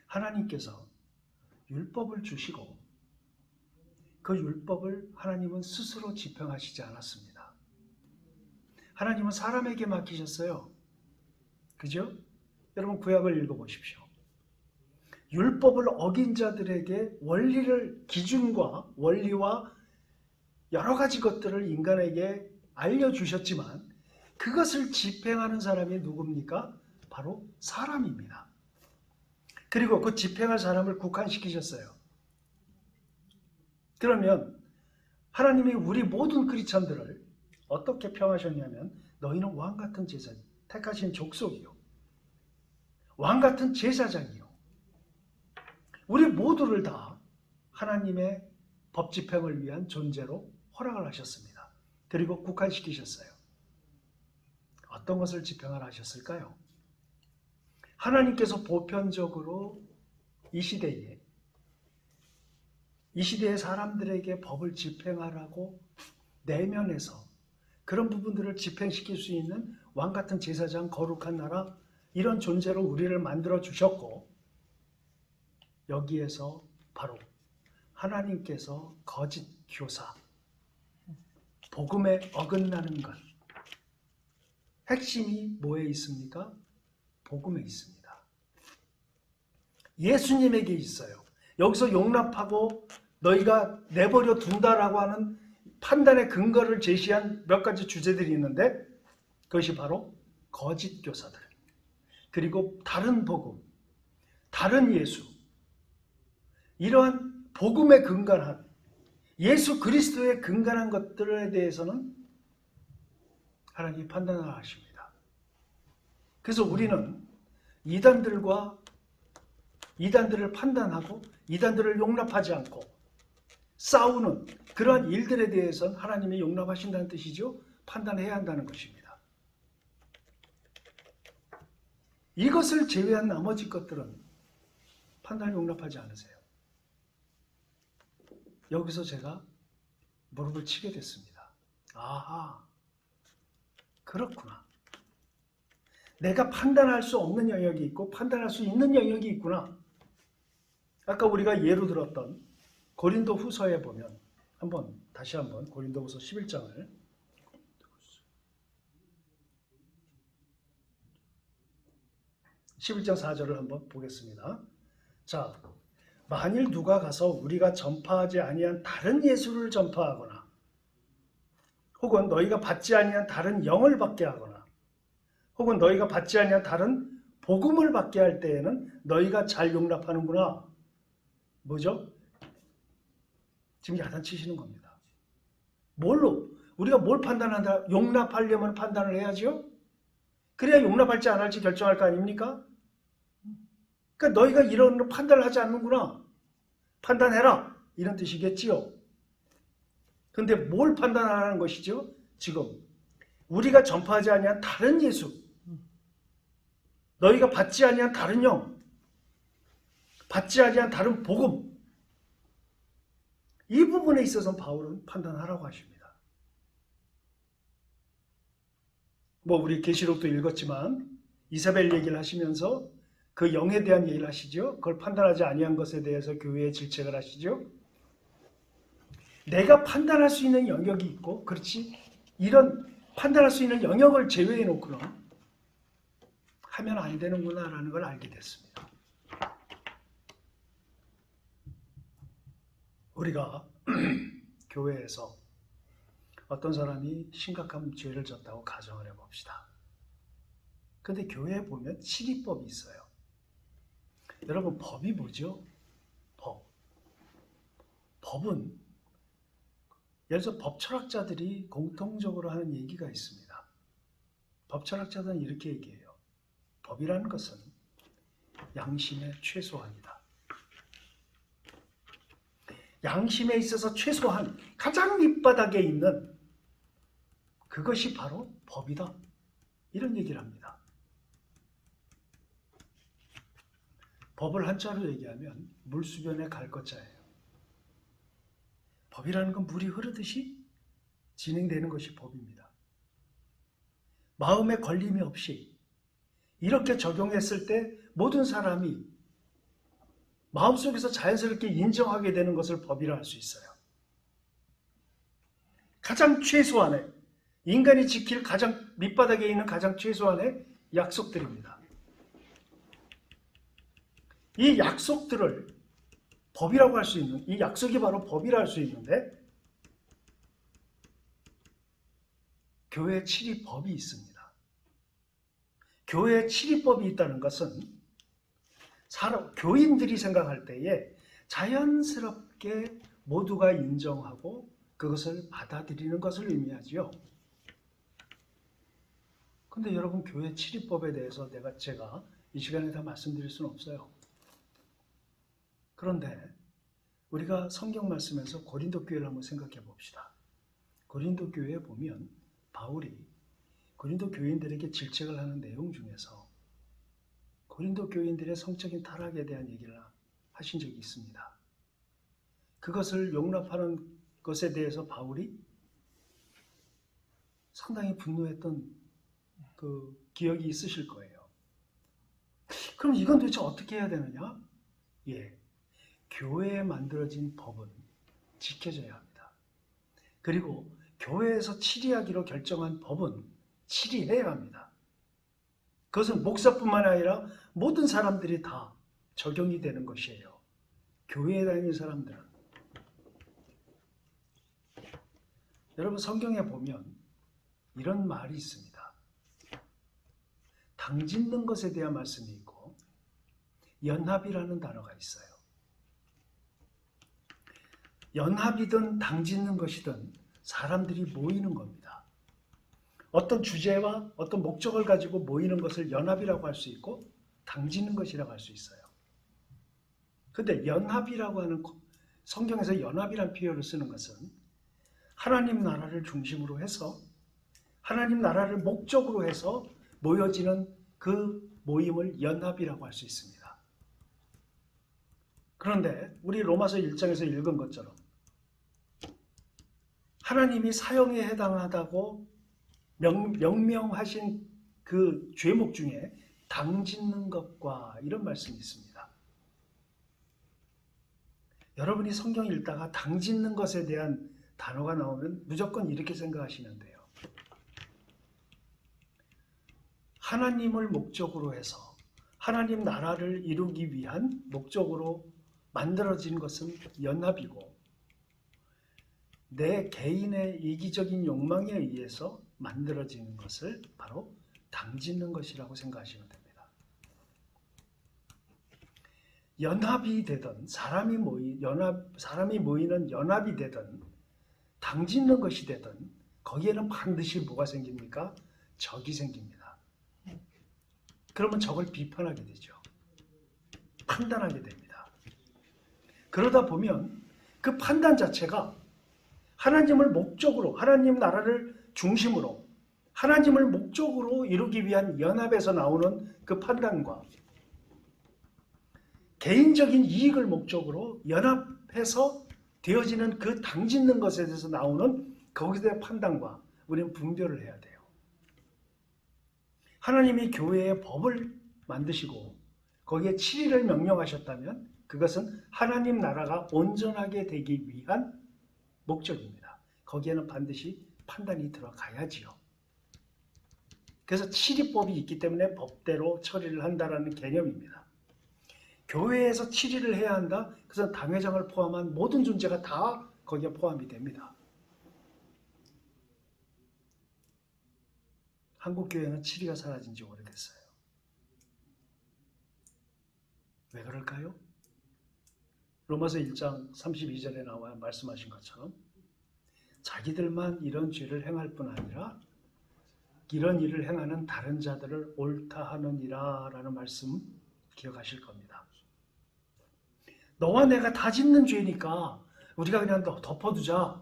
하나님께서 율법을 주시고 그 율법을 하나님은 스스로 집행하시지 않았습니다. 하나님은 사람에게 맡기셨어요. 그죠? 여러분 구약을 읽어보십시오. 율법을 어긴 자들에게 기준과 원리와 여러 가지 것들을 인간에게 알려주셨지만 그것을 집행하는 사람이 누굽니까? 바로 사람입니다. 그리고 그 집행할 사람을 국한시키셨어요. 그러면 하나님이 우리 모든 크리스천들을 어떻게 평하셨냐면, 너희는 왕같은 제사, 택하신 족속이요, 왕같은 제사장이요, 우리 모두를 다 하나님의 법 집행을 위한 존재로 허락을 하셨습니다. 그리고 국한시키셨어요. 어떤 것을 집행하라 하셨을까요? 하나님께서 보편적으로 이 시대에 사람들에게 법을 집행하라고 내면에서 그런 부분들을 집행시킬 수 있는 왕같은 제사장, 거룩한 나라, 이런 존재로 우리를 만들어 주셨고, 여기에서 바로 하나님께서 거짓 교사, 복음에 어긋나는 것, 핵심이 뭐에 있습니까? 복음에 있습니다. 예수님에게 있어요. 여기서 용납하고 너희가 내버려 둔다라고 하는 판단의 근거를 제시한 몇 가지 주제들이 있는데, 그것이 바로 거짓 교사들, 그리고 다른 복음, 다른 예수, 이러한 복음에 근간한, 예수 그리스도에 근간한 것들에 대해서는 하나님이 판단을 하십니다. 그래서 우리는 이단들을 판단하고 이단들을 용납하지 않고 싸우는 그러한 일들에 대해서는 하나님이 용납하신다는 뜻이죠. 판단해야 한다는 것입니다. 이것을 제외한 나머지 것들은 판단을 용납하지 않으세요. 여기서 제가 무릎을 치게 됐습니다. 아하, 그렇구나. 내가 판단할 수 없는 영역이 있고 판단할 수 있는 영역이 있구나. 아까 우리가 예로 들었던 고린도 후서에 보면 다시 한번 고린도 후서 11장을 11장 4절을 한번 보겠습니다. 자, 만일 누가 가서 우리가 전파하지 아니한 다른 예수를 전파하거나 혹은 너희가 받지 아니한 다른 영을 받게 하거나 혹은 너희가 받지 아니한 다른 복음을 받게 할 때에는 너희가 잘 용납하는구나. 뭐죠? 지금 야단치시는 겁니다. 뭘로? 우리가 뭘 판단한다? 용납하려면 판단을 해야죠. 그래야 용납할지 안 할지 결정할 거 아닙니까? 그러니까 너희가 이런 판단을 하지 않는구나. 판단해라. 이런 뜻이겠지요. 근데 뭘 판단하라는 것이죠? 지금 우리가 전파하지 아니한 다른 예수, 너희가 받지 아니한 다른 영, 받지 아니한 다른 복음, 이 부분에 있어서 바울은 판단하라고 하십니다. 뭐 우리 계시록도 읽었지만 이사벨 얘기를 하시면서 그 영에 대한 얘기를 하시죠. 그걸 판단하지 아니한 것에 대해서 교회에 질책을 하시죠. 내가 판단할 수 있는 영역이 있고, 그렇지, 이런 판단할 수 있는 영역을 제외해 놓고는 하면 안 되는구나라는 걸 알게 됐습니다. 우리가 교회에서 어떤 사람이 심각한 죄를 졌다고 가정을 해봅시다. 근데 교회에 보면 치리법이 있어요. 여러분, 법이 뭐죠? 법은 예를 들어서 법철학자들이 공통적으로 하는 얘기가 있습니다. 법철학자들은 이렇게 얘기해요. 법이라는 것은 양심의 최소한이다. 양심에 있어서 최소한 가장 밑바닥에 있는 그것이 바로 법이다. 이런 얘기를 합니다. 법을 한자로 얘기하면 물수변에 갈 것자예요. 법이라는 건 물이 흐르듯이 진행되는 것이 법입니다. 마음에 걸림이 없이 이렇게 적용했을 때 모든 사람이 마음속에서 자연스럽게 인정하게 되는 것을 법이라 할 수 있어요. 가장 최소한의, 인간이 지킬 가장 밑바닥에 있는 가장 최소한의 약속들입니다. 이 약속들을 법이라고 할 수 있는, 이 약속이 바로 법이라 할 수 있는데 교회에 칠의법이 있습니다. 교회에 칠의법이 있다는 것은 교인들이 생각할 때에 자연스럽게 모두가 인정하고 그것을 받아들이는 것을 의미하지요. 근데 여러분, 교회 칠의법에 대해서 제가 이 시간에 다 말씀드릴 수는 없어요. 그런데 우리가 성경 말씀에서 고린도 교회를 한번 생각해 봅시다. 고린도 교회에 보면 바울이 고린도 교인들에게 질책을 하는 내용 중에서 고린도 교인들의 성적인 타락에 대한 얘기를 하신 적이 있습니다. 그것을 용납하는 것에 대해서 바울이 상당히 분노했던 그 기억이 있으실 거예요. 그럼 이건 도대체 어떻게 해야 되느냐? 교회에 만들어진 법은 지켜져야 합니다. 그리고 교회에서 칠의하기로 결정한 법은 칠의해야 합니다. 그것은 목사뿐만 아니라 모든 사람들이 다 적용이 되는 것이에요. 교회에 다니는 사람들은. 여러분, 성경에 보면 이런 말이 있습니다. 당짓는 것에 대한 말씀이 있고 연합이라는 단어가 있어요. 연합이든 당짓는 것이든 사람들이 모이는 겁니다. 어떤 주제와 어떤 목적을 가지고 모이는 것을 연합이라고 할 수 있고 당짓는 것이라고 할 수 있어요. 근데 연합이라고 하는, 성경에서 연합이라는 표현을 쓰는 것은 하나님 나라를 중심으로 해서 하나님 나라를 목적으로 해서 모여지는 그 모임을 연합이라고 할 수 있습니다. 그런데 우리 로마서 1장에서 읽은 것처럼 하나님이 사형에 해당하다고 명명하신 그 죄목 중에 당짓는 것과 이런 말씀이 있습니다. 여러분이 성경 읽다가 당짓는 것에 대한 단어가 나오면 무조건 이렇게 생각하시면 돼요. 하나님을 목적으로 해서 하나님 나라를 이루기 위한 목적으로 만들어진 것은 연합이고, 내 개인의 이기적인 욕망에 의해서 만들어지는 것을 바로 당짓는 것이라고 생각하시면 됩니다. 연합이 되든 사람이 모이는 연합이 되든 당짓는 것이 되든 거기에는 반드시 뭐가 생깁니까? 적이 생깁니다. 그러면 적을 비판하게 되죠. 판단하게 됩니다. 그러다 보면 그 판단 자체가 하나님을 목적으로, 하나님 나라를 중심으로, 하나님을 목적으로 이루기 위한 연합에서 나오는 그 판단과 개인적인 이익을 목적으로 연합해서 되어지는 그 당짓는 것에 대해서 나오는 거기서의 판단과 우리는 분별을 해야 돼요. 하나님이 교회의 법을 만드시고 거기에 7일을 명령하셨다면 그것은 하나님 나라가 온전하게 되기 위한 목적입니다. 거기에는 반드시 판단이 들어가야지요. 그래서 7일법이 있기 때문에 법대로 처리를 한다는 개념입니다. 교회에서 7일을 해야 한다. 그래서 당회장을 포함한 모든 존재가 다 거기에 포함이 됩니다. 한국 교회는 7위가 사라진 지 오래됐어요. 왜 그럴까요? 로마서 1장 32절에 나와 말씀하신 것처럼 자기들만 이런 죄를 행할 뿐 아니라 이런 일을 행하는 다른 자들을 옳다 하느니라 라는 말씀 기억하실 겁니다. 너와 내가 다 짓는 죄니까 우리가 그냥 덮어두자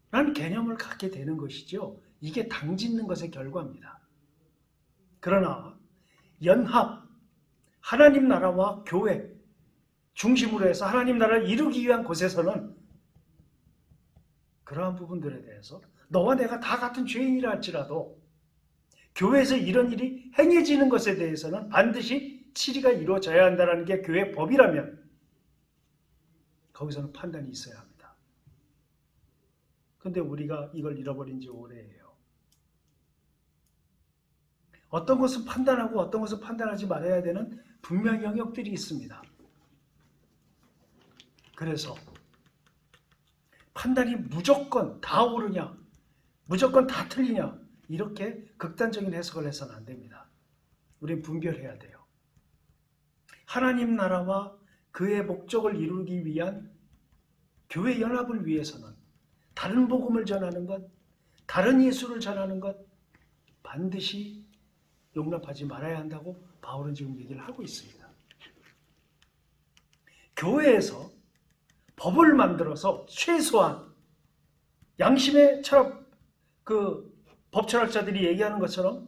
라는 개념을 갖게 되는 것이죠. 이게 당짓는 것의 결과입니다. 그러나 연합, 하나님 나라와 교회 중심으로 해서 하나님 나라를 이루기 위한 곳에서는 그러한 부분들에 대해서 너와 내가 다 같은 죄인이라 할지라도 교회에서 이런 일이 행해지는 것에 대해서는 반드시 치리가 이루어져야 한다는 게 교회 법이라면 거기서는 판단이 있어야 합니다. 그런데 우리가 이걸 잃어버린 지 오래예요. 어떤 것은 판단하고 어떤 것은 판단하지 말아야 되는 분명 영역들이 있습니다. 그래서 판단이 무조건 다 옳으냐, 무조건 다 틀리냐 이렇게 극단적인 해석을 해서는 안 됩니다. 우리는 분별해야 돼요. 하나님 나라와 그의 목적을 이루기 위한 교회 연합을 위해서는 다른 복음을 전하는 것, 다른 예수를 전하는 것 반드시 용납하지 말아야 한다고 바울은 지금 얘기를 하고 있습니다. 교회에서 법을 만들어서 최소한 양심의 철학, 법 철학자들이 얘기하는 것처럼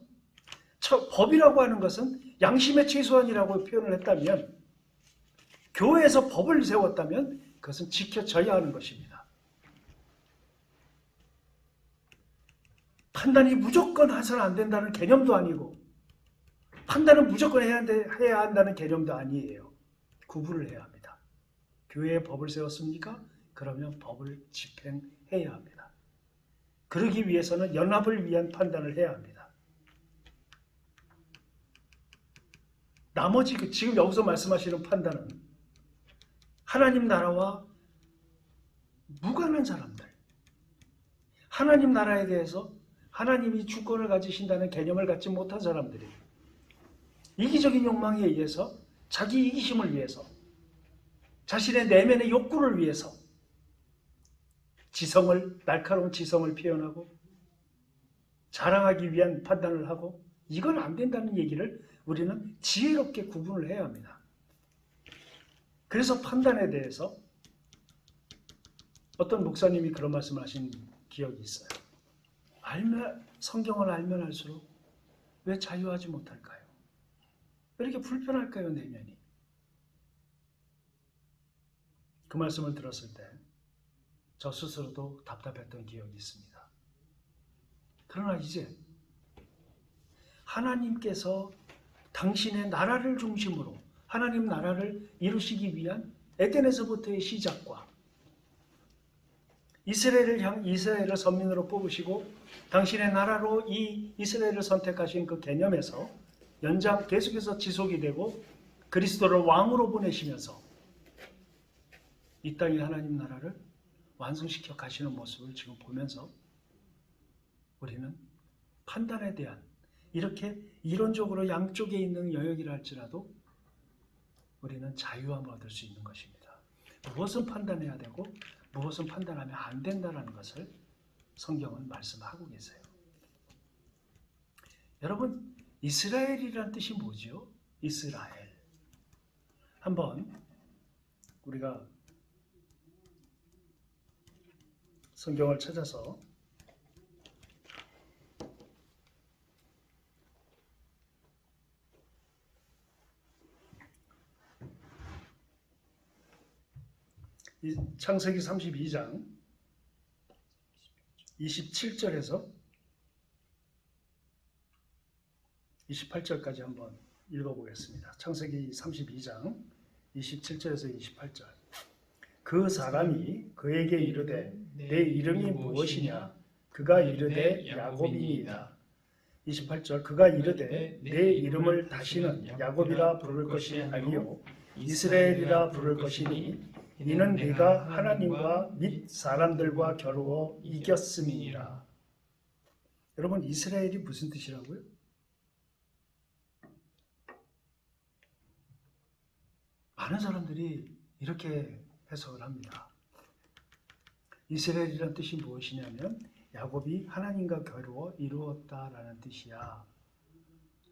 법이라고 하는 것은 양심의 최소한이라고 표현을 했다면 교회에서 법을 세웠다면 그것은 지켜져야 하는 것입니다. 판단이 무조건 해서는 안 된다는 개념도 아니고 판단은 무조건 해야 한다는 개념도 아니에요. 구분을 해야 합니다. 교회에 법을 세웠습니까? 그러면 법을 집행해야 합니다. 그러기 위해서는 연합을 위한 판단을 해야 합니다. 나머지 지금 여기서 말씀하시는 판단은 하나님 나라와 무관한 사람들, 하나님 나라에 대해서 하나님이 주권을 가지신다는 개념을 갖지 못한 사람들이 이기적인 욕망에 의해서 자기 이기심을 위해서 자신의 내면의 욕구를 위해서 날카로운 지성을 표현하고 자랑하기 위한 판단을 하고 이건 안 된다는 얘기를 우리는 지혜롭게 구분을 해야 합니다. 그래서 판단에 대해서 어떤 목사님이 그런 말씀을 하신 기억이 있어요. 성경을 알면 알수록 왜 자유하지 못할까요? 왜 이렇게 불편할까요, 내면이? 그 말씀을 들었을 때 저 스스로도 답답했던 기억이 있습니다. 그러나 이제 하나님께서 당신의 나라를 중심으로 하나님 나라를 이루시기 위한 에덴에서부터의 시작과 이스라엘을 선민으로 뽑으시고 당신의 나라로 이 이스라엘을 선택하신 그 개념에서 연장 계속해서 지속이 되고 그리스도를 왕으로 보내시면서 이 땅에 하나님 나라를 완성시켜 가시는 모습을 지금 보면서 우리는 판단에 대한 이렇게 이론적으로 양쪽에 있는 영역이라 할지라도 우리는 자유함을 얻을 수 있는 것입니다. 무엇은 판단해야 되고 무엇은 판단하면 안 된다는 것을 성경은 말씀하고 계세요. 여러분, 이스라엘이라는 뜻이 뭐죠? 이스라엘. 한번 우리가 성경을 찾아서 창세기 32장 27절에서 28절까지 한번 읽어보겠습니다. 창세기 32장 27절에서 28절. 그 사람이 그에게 이르되 내 이름이 무엇이냐? 그가 이르되 야곱이니이다. 28절. 그가 이르되 내 이름을 다시는 야곱이라 부를 것이 아니요 이스라엘이라 부를 것이니 이는 네가 하나님과 및 사람들과 겨루어 이겼음이니라. 여러분, 이스라엘이 무슨 뜻이라고요? 많은 사람들이 이렇게 해석을 합니다. 이스라엘이라는 뜻이 무엇이냐면 야곱이 하나님과 겨루어 이루었다라는 뜻이야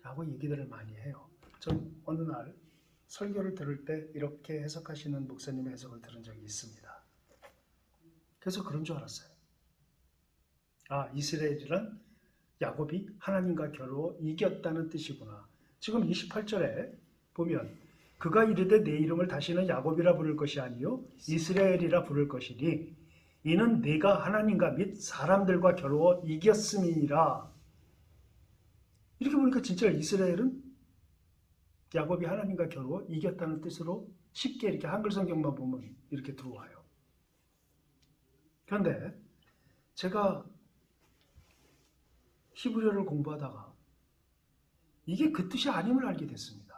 라고 얘기들을 많이 해요. 전 어느 날 설교를 들을 때 이렇게 해석하시는 목사님의 해석을 들은 적이 있습니다. 그래서 그런 줄 알았어요. 아, 이스라엘이란 야곱이 하나님과 겨루어 이겼다는 뜻이구나. 지금 28절에 보면 그가 이르되 내 이름을 다시는 야곱이라 부를 것이 아니요 이스라엘이라 부를 것이니 이는 네가 하나님과 및 사람들과 겨루어 이겼음이니라. 이렇게 보니까 진짜 이스라엘은 야곱이 하나님과 겨루어 이겼다는 뜻으로 쉽게 이렇게 한글 성경만 보면 이렇게 들어와요. 그런데 제가 히브리어를 공부하다가 이게 그 뜻이 아님을 알게 됐습니다.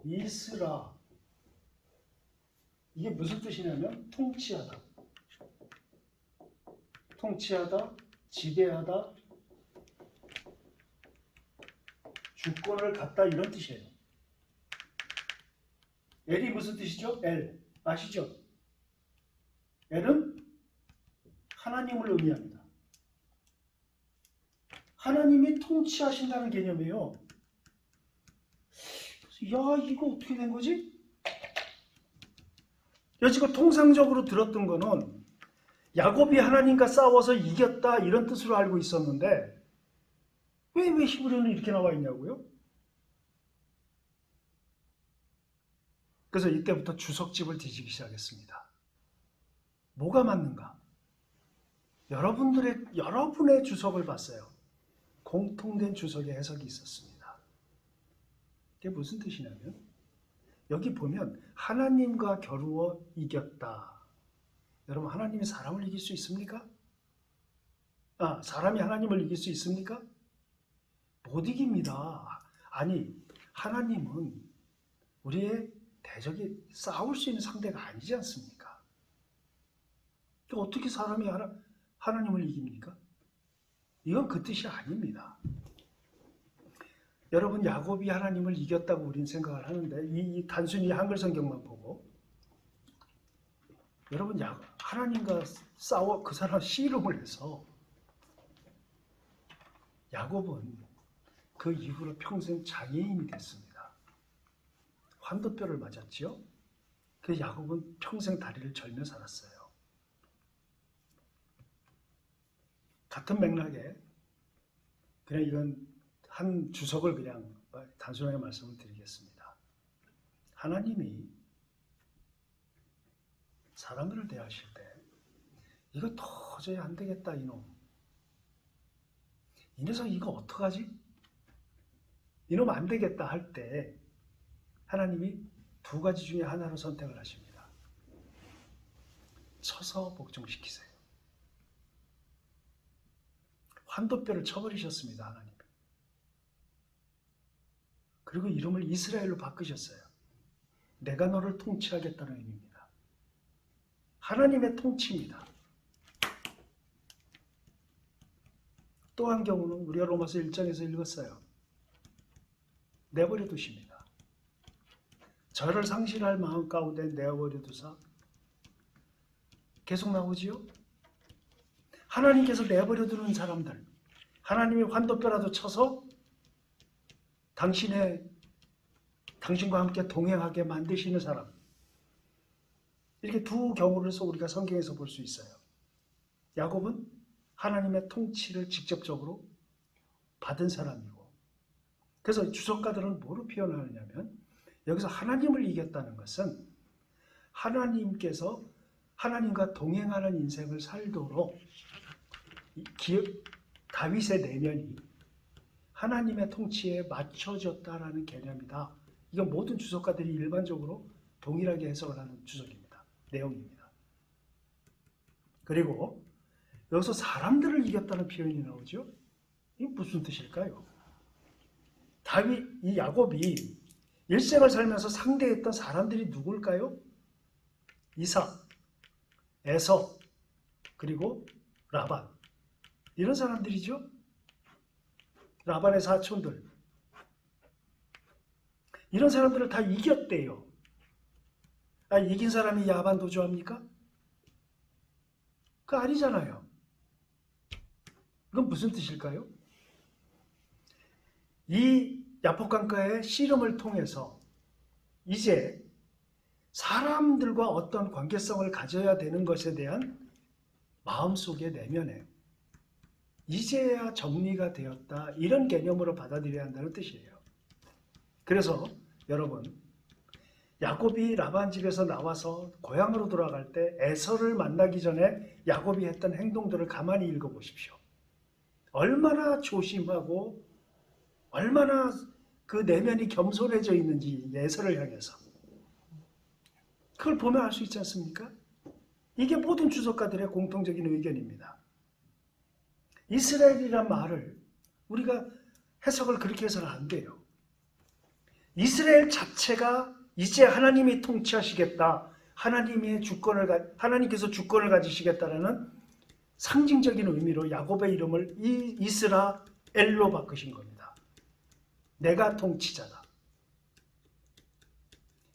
이스라, 이게 무슨 뜻이냐면 통치하다, 통치하다, 지배하다, 주권을 갖다 이런 뜻이에요. 엘이 무슨 뜻이죠? 엘, 아시죠? 엘은 하나님을 의미합니다. 하나님이 통치하신다는 개념이에요. 야, 이거 어떻게 된 거지? 여지껏 통상적으로 들었던 거는 야곱이 하나님과 싸워서 이겼다 이런 뜻으로 알고 있었는데 왜 히브리어는 이렇게 나와 있냐고요? 그래서 이때부터 주석집을 뒤지기 시작했습니다. 뭐가 맞는가? 여러분의 주석을 봤어요. 공통된 주석의 해석이 있었습니다. 그게 무슨 뜻이냐면 여기 보면 하나님과 겨루어 이겼다. 여러분, 하나님이 사람을 이길 수 있습니까? 사람이 하나님을 이길 수 있습니까? 못 이깁니다. 아니, 하나님은 우리의 대적이 싸울 수 있는 상대가 아니지 않습니까? 어떻게 사람이 하나님을 이깁니까? 이건 그 뜻이 아닙니다. 여러분, 야곱이 하나님을 이겼다고 우리는 생각을 하는데 이 단순히 한글 성경만 보고 여러분, 하나님과 싸워 그 사람 씨름을 해서 야곱은 그 이후로 평생 장애인이 됐습니다. 환도뼈를 맞았지요. 그 야곱은 평생 다리를 절며 살았어요. 같은 맥락에 그냥 이건 한 주석을 그냥 단순하게 말씀을 드리겠습니다. 하나님이 사람들을 대하실 때 이거 도저히 안 되겠다 이놈. 이 녀석 이거 어떡하지? 이놈 안 되겠다 할 때 하나님이 두 가지 중에 하나로 선택을 하십니다. 쳐서 복종시키세요. 환도뼈를 쳐버리셨습니다, 하나님. 그리고 이름을 이스라엘로 바꾸셨어요. 내가 너를 통치하겠다는 의미입니다. 하나님의 통치입니다. 또 한 경우는 우리가 로마서 1장에서 읽었어요. 내버려 두십니다. 저를 상실할 마음 가운데 내버려 두사. 계속 나오지요? 하나님께서 내버려 두는 사람들, 하나님이 환도뼈라도 쳐서 당신과 함께 동행하게 만드시는 사람. 이렇게 두 경우를 해서 우리가 성경에서 볼 수 있어요. 야곱은 하나님의 통치를 직접적으로 받은 사람이고, 그래서 주석가들은 뭐로 표현하느냐면, 여기서 하나님을 이겼다는 것은 하나님께서 하나님과 동행하는 인생을 살도록 다윗의 내면이 하나님의 통치에 맞춰졌다라는 개념이다. 이건 모든 주석가들이 일반적으로 동일하게 해석을 하는 주석입니다. 내용입니다. 그리고 여기서 사람들을 이겼다는 표현이 나오죠. 이게 무슨 뜻일까요? 이 야곱이 일생을 살면서 상대했던 사람들이 누굴까요? 이삭, 에서, 그리고 라반. 이런 사람들이죠. 라반의 사촌들. 이런 사람들을 다 이겼대요. 이긴 사람이 야반 도주합니까? 그거 아니잖아요. 이건 무슨 뜻일까요? 이 야복강가의 씨름을 통해서 이제 사람들과 어떤 관계성을 가져야 되는 것에 대한 마음속의 내면에 이제야 정리가 되었다. 이런 개념으로 받아들여야 한다는 뜻이에요. 그래서 여러분, 야곱이 라반 집에서 나와서 고향으로 돌아갈 때 에서를 만나기 전에 야곱이 했던 행동들을 가만히 읽어보십시오. 얼마나 조심하고 얼마나 그 내면이 겸손해져 있는지 에서를 향해서. 그걸 보면 알 수 있지 않습니까? 이게 모든 주석가들의 공통적인 의견입니다. 이스라엘이란 말을 우리가 해석을 그렇게 해서는 안 돼요. 이스라엘 자체가 이제 하나님이 통치하시겠다. 하나님께서 주권을 가지시겠다라는 상징적인 의미로 야곱의 이름을 이스라엘로 바꾸신 겁니다. 내가 통치자다.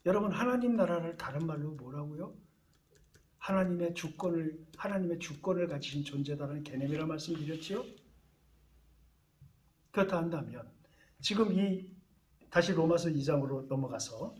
여러분, 하나님 나라를 다른 말로 뭐라고요? 하나님의 주권을 가지신 존재다라는 개념이라 말씀드렸지요? 그렇다 한다면 지금 다시 로마서 2장으로 넘어가서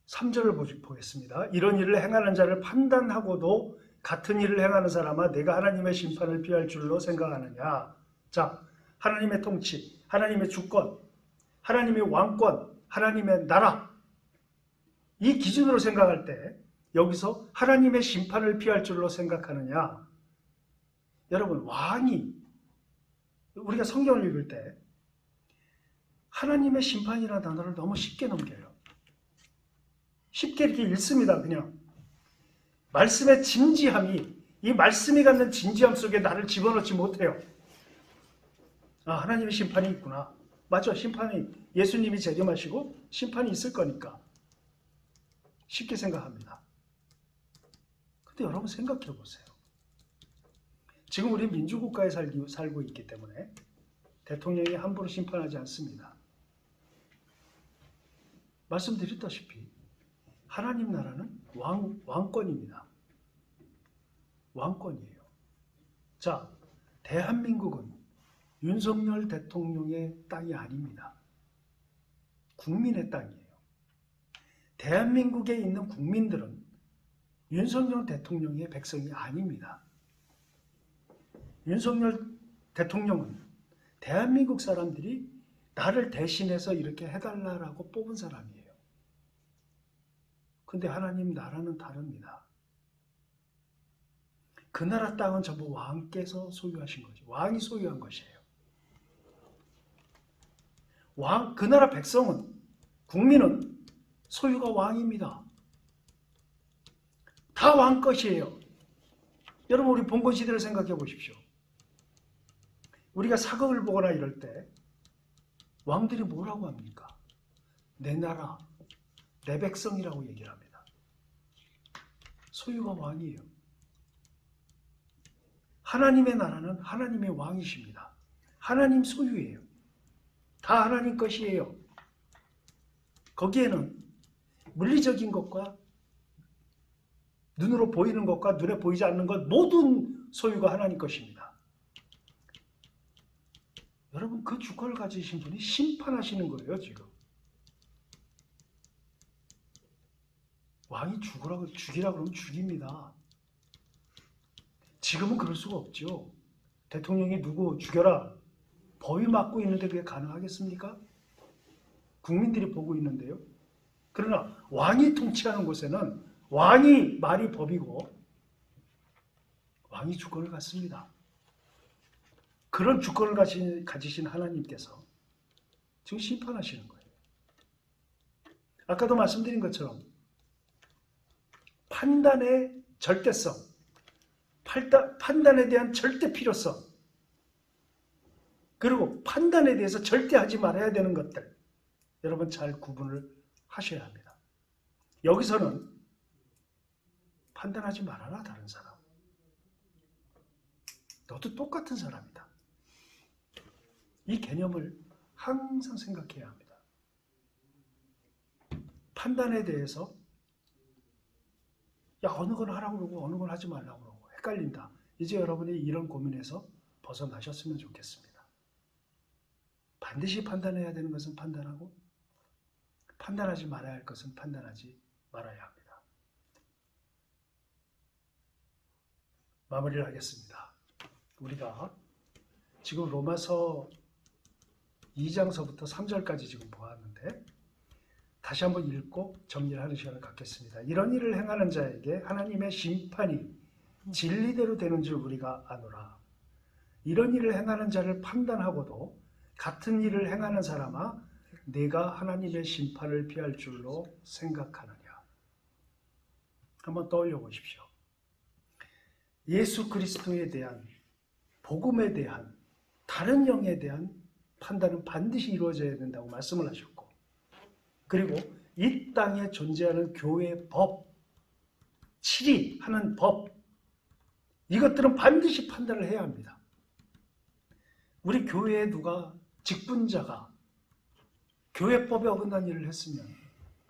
(3절을) 보겠습니다. 이런 일을 행하는 자를 판단하고도 같은 일을 행하는 사람아 내가 하나님의 심판을 피할 줄로 생각하느냐. 자, 하나님의 통치, 하나님의 주권, 하나님의 왕권, 하나님의 나라, 이 기준으로 생각할 때 여기서 하나님의 심판을 피할 줄로 생각하느냐. 여러분, 왕이 우리가 성경을 읽을 때 하나님의 심판이라는 단어를 너무 쉽게 넘겨요. 쉽게 이렇게 읽습니다. 그냥 말씀의 진지함이, 이 말씀이 갖는 진지함 속에 나를 집어넣지 못해요. 하나님의 심판이 있구나. 맞죠? 심판이, 예수님이 재림하시고 심판이 있을 거니까 쉽게 생각합니다. 근데 여러분 생각해 보세요. 지금 우리 민주국가에 살고 있기 때문에 대통령이 함부로 심판하지 않습니다. 말씀드렸다시피 하나님 나라는 왕권입니다. 왕권이에요. 자, 대한민국은 윤석열 대통령의 땅이 아닙니다. 국민의 땅이에요. 대한민국에 있는 국민들은 윤석열 대통령의 백성이 아닙니다. 윤석열 대통령은 대한민국 사람들이 나를 대신해서 이렇게 해달라고 뽑은 사람이에요. 근데 하나님 나라는 다릅니다. 그 나라 땅은 전부 왕께서 소유하신 거죠. 왕이 소유한 것이에요. 그 나라 백성은, 국민은 소유가 왕입니다. 다 왕 것이에요. 여러분, 우리 봉건 시대를 생각해 보십시오. 우리가 사극을 보거나 이럴 때 왕들이 뭐라고 합니까? 내 나라, 내 백성이라고 얘기를 합니다. 소유가 왕이에요. 하나님의 나라는 하나님의 왕이십니다. 하나님 소유예요. 다 하나님 것이에요. 거기에는 물리적인 것과 눈으로 보이는 것과 눈에 보이지 않는 것 모든 소유가 하나님 것입니다. 여러분, 그 주권을 가지신 분이 심판하시는 거예요, 지금. 왕이 죽이라 그러면 죽입니다. 지금은 그럴 수가 없죠. 대통령이 누구 죽여라, 법이 막고 있는데 그게 가능하겠습니까? 국민들이 보고 있는데요. 그러나 왕이 통치하는 곳에는 왕이 말이 법이고 왕이 주권을 갖습니다. 그런 주권을 가지신 하나님께서 지금 심판하시는 거예요. 아까도 말씀드린 것처럼 판단의 절대성, 판단에 대한 절대 필요성, 그리고 판단에 대해서 절대 하지 말아야 되는 것들, 여러분 잘 구분을 하셔야 합니다. 여기서는 판단하지 말아라, 다른 사람. 너도 똑같은 사람이다. 이 개념을 항상 생각해야 합니다. 판단에 대해서 어느 건 하라고 그러고 어느 건 하지 말라고 그러고 헷갈린다. 이제 여러분이 이런 고민에서 벗어나셨으면 좋겠습니다. 반드시 판단해야 되는 것은 판단하고 판단하지 말아야 할 것은 판단하지 말아야 합니다. 마무리를 하겠습니다. 우리가 지금 로마서 2장서부터 3절까지 지금 보았는데 다시 한번 읽고 정리를 하는 시간을 갖겠습니다. 이런 일을 행하는 자에게 하나님의 심판이 진리대로 되는 줄 우리가 아노라. 이런 일을 행하는 자를 판단하고도 같은 일을 행하는 사람아 내가 하나님의 심판을 피할 줄로 생각하느냐. 한번 떠올려 보십시오. 예수 그리스도에 대한, 복음에 대한, 다른 영에 대한 판단은 반드시 이루어져야 된다고 말씀을 하셨고, 그리고 이 땅에 존재하는 교회의 법, 치리하는 법, 이것들은 반드시 판단을 해야 합니다. 우리 교회에 누가 직분자가 교회법에 어긋난 일을 했으면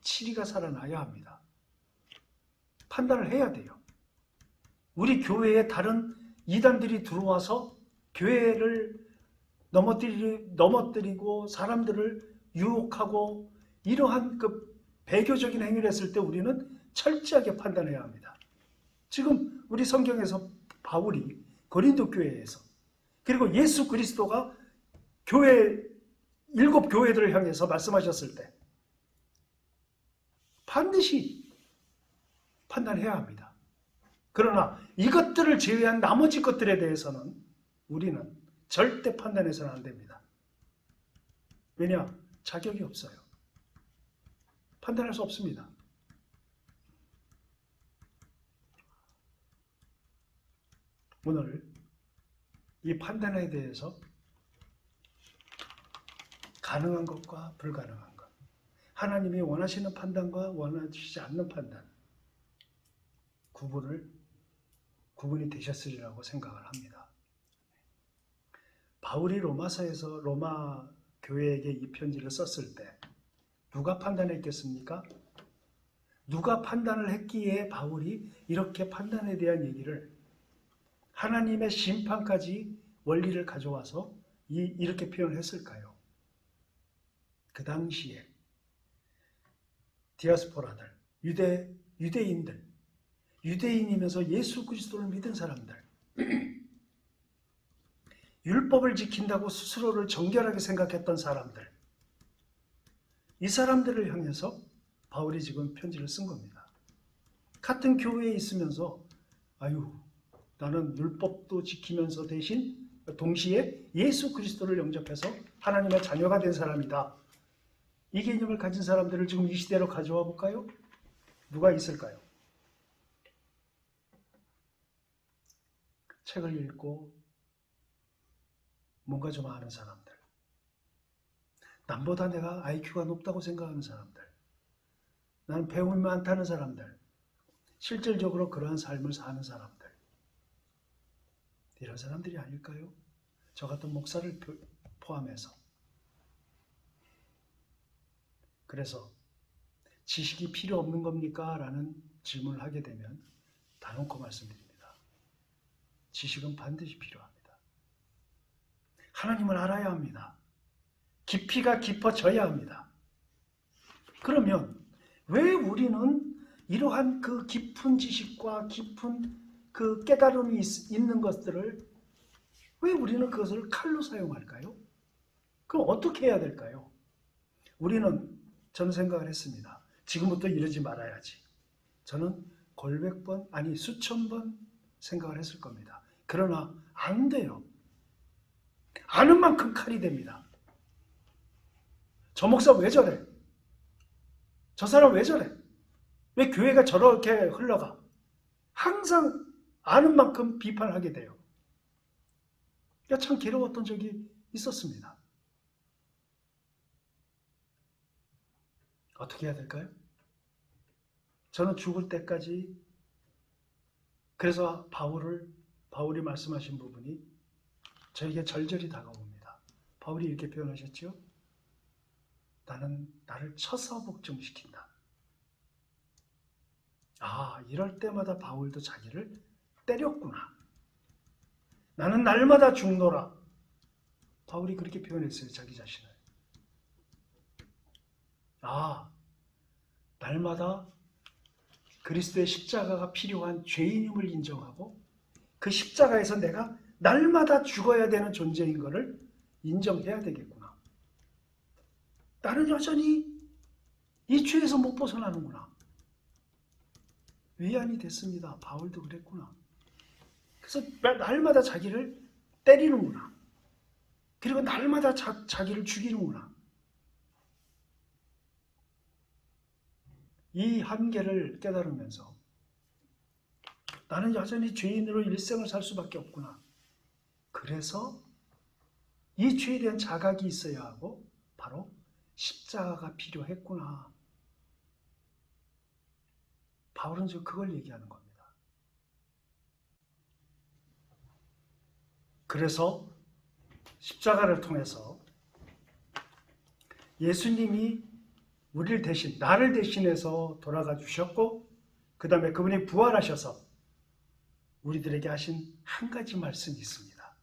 치리가 살아나야 합니다. 판단을 해야 돼요. 우리 교회에 다른 이단들이 들어와서 교회를 넘어뜨리고 사람들을 유혹하고 이러한 그 배교적인 행위를 했을 때 우리는 철저하게 판단해야 합니다. 지금 우리 성경에서 바울이 고린도 교회에서, 그리고 예수 그리스도가 교회 7교회들을 향해서 말씀하셨을 때 반드시 판단해야 합니다. 그러나 이것들을 제외한 나머지 것들에 대해서는 우리는 절대 판단해서는 안 됩니다. 왜냐? 자격이 없어요. 판단할 수 없습니다. 오늘 이 판단에 대해서 가능한 것과 불가능한 것, 하나님이 원하시는 판단과 원하시지 않는 판단, 구분이 되셨으리라고 생각을 합니다. 바울이 로마서에서 로마 교회에게 이 편지를 썼을 때 누가 판단했겠습니까? 누가 판단을 했기에 바울이 이렇게 판단에 대한 얘기를, 하나님의 심판까지 원리를 가져와서 이렇게 표현을 했을까요? 그 당시에 디아스포라들, 유대인들, 유대인이면서 예수 그리스도를 믿은 사람들, 율법을 지킨다고 스스로를 정결하게 생각했던 사람들, 이 사람들을 향해서 바울이 지금 편지를 쓴 겁니다. 같은 교회에 있으면서 아유, 나는 율법도 지키면서 대신 동시에 예수 그리스도를 영접해서 하나님의 자녀가 된 사람이다. 이 개념을 가진 사람들을 지금 이 시대로 가져와 볼까요? 누가 있을까요? 책을 읽고 뭔가 좀 아는 사람들, 남보다 내가 IQ가 높다고 생각하는 사람들, 나는 배움이 많다는 사람들, 실질적으로 그러한 삶을 사는 사람들, 이런 사람들이 아닐까요? 저 같은 목사를 포함해서. 그래서 지식이 필요 없는 겁니까? 라는 질문을 하게 되면 단언코 말씀드립니다. 지식은 반드시 필요합니다. 하나님을 알아야 합니다. 깊이가 깊어져야 합니다. 그러면 왜 우리는 이러한 그 깊은 지식과 깊은 그 깨달음이 있는 것들을 왜 우리는 그것을 칼로 사용할까요? 그럼 어떻게 해야 될까요? 저는 생각을 했습니다. 지금부터 이러지 말아야지. 저는 골백 번, 아니 수천 번 생각을 했을 겁니다. 그러나 안 돼요. 아는 만큼 칼이 됩니다. 저 목사 왜 저래? 저 사람 왜 저래? 왜 교회가 저렇게 흘러가? 항상 아는 만큼 비판하게 돼요. 참 괴로웠던 적이 있었습니다. 어떻게 해야 될까요? 저는 죽을 때까지, 그래서 바울이 말씀하신 부분이 저에게 절절히 다가옵니다. 바울이 이렇게 표현하셨죠? 나는 나를 쳐서 복종시킨다. 이럴 때마다 바울도 자기를 때렸구나. 나는 날마다 죽노라. 바울이 그렇게 표현했어요, 자기 자신을. 날마다 그리스도의 십자가가 필요한 죄인임을 인정하고 그 십자가에서 내가 날마다 죽어야 되는 존재인 것을 인정해야 되겠구나. 나는 여전히 이 죄에서 못 벗어나는구나. 위안이 됐습니다. 바울도 그랬구나. 그래서 날마다 자기를 때리는구나. 그리고 날마다 자기를 죽이는구나. 이 한계를 깨달으면서 나는 여전히 죄인으로 일생을 살 수밖에 없구나. 그래서 이 죄에 대한 자각이 있어야 하고 바로 십자가가 필요했구나. 바울은 지금 그걸 얘기하는 겁니다. 그래서 십자가를 통해서 예수님이 우리를 대신, 나를 대신해서 돌아가 주셨고 그 다음에 그분이 부활하셔서 우리들에게 하신 한 가지 말씀이 있습니다.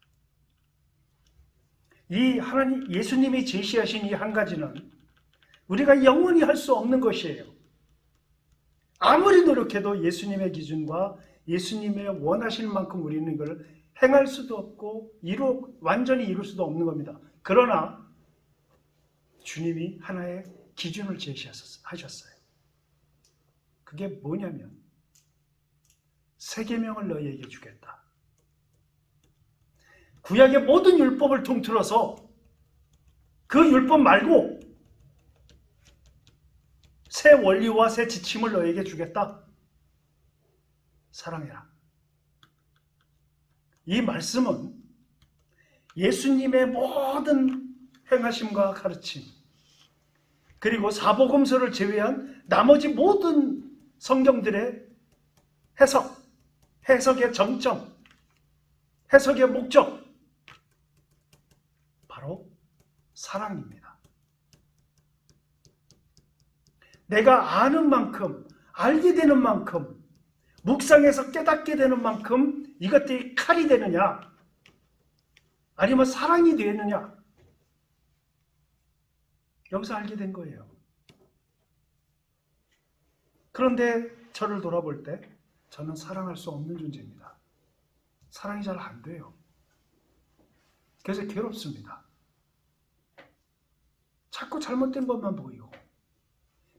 이 하나님, 예수님이 제시하신 이 한 가지는 우리가 영원히 할 수 없는 것이에요. 아무리 노력해도 예수님의 기준과 예수님의 원하실 만큼 우리는 이걸 행할 수도 없고 완전히 이룰 수도 없는 겁니다. 그러나 주님이 하나의 기준을 제시하셨어요. 그게 뭐냐면 세 계명을 너희에게 주겠다. 구약의 모든 율법을 통틀어서 그 율법 말고 새 원리와 새 지침을 너희에게 주겠다. 사랑해라. 이 말씀은 예수님의 모든 행하심과 가르침, 그리고 사복음서를 제외한 나머지 모든 성경들의 해석의 정점, 해석의 목적, 바로 사랑입니다. 내가 아는 만큼, 알게 되는 만큼, 묵상해서 깨닫게 되는 만큼 이것들이 칼이 되느냐, 아니면 사랑이 되느냐, 여기서 알게 된 거예요. 그런데 저를 돌아볼 때 저는 사랑할 수 없는 존재입니다. 사랑이 잘 안 돼요. 그래서 괴롭습니다. 자꾸 잘못된 것만 보이고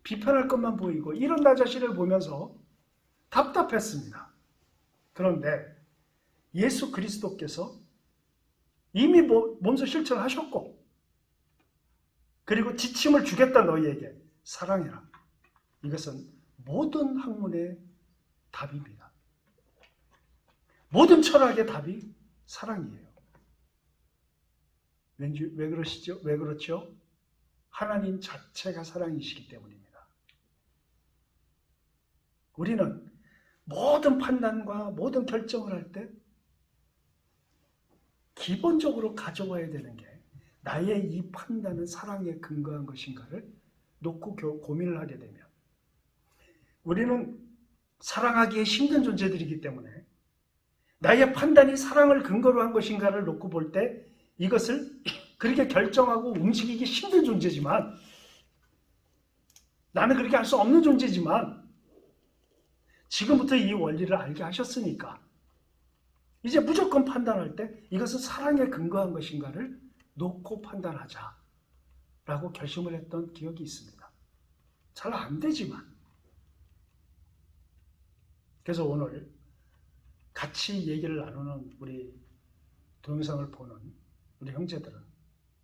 비판할 것만 보이고 이런 나 자신을 보면서 답답했습니다. 그런데 예수 그리스도께서 이미 몸소 실천하셨고, 그리고 지침을 주겠다 너희에게 사랑해라. 이것은 모든 학문의 답입니다. 모든 철학의 답이 사랑이에요. 왜 그러시죠? 왜 그렇죠? 하나님 자체가 사랑이시기 때문입니다. 우리는 모든 판단과 모든 결정을 할 때 기본적으로 가져와야 되는 게 나의 이 판단은 사랑에 근거한 것인가를 놓고 고민을 하게 되면 우리는 사랑하기에 힘든 존재들이기 때문에 나의 판단이 사랑을 근거로 한 것인가를 놓고 볼 때 이것을 그렇게 결정하고 움직이기 힘든 존재지만, 나는 그렇게 할 수 없는 존재지만 지금부터 이 원리를 알게 하셨으니까 이제 무조건 판단할 때 이것은 사랑에 근거한 것인가를 놓고 판단하자라고 결심을 했던 기억이 있습니다. 잘 안 되지만. 그래서 오늘 같이 얘기를 나누는 우리 동영상을 보는 우리 형제들은,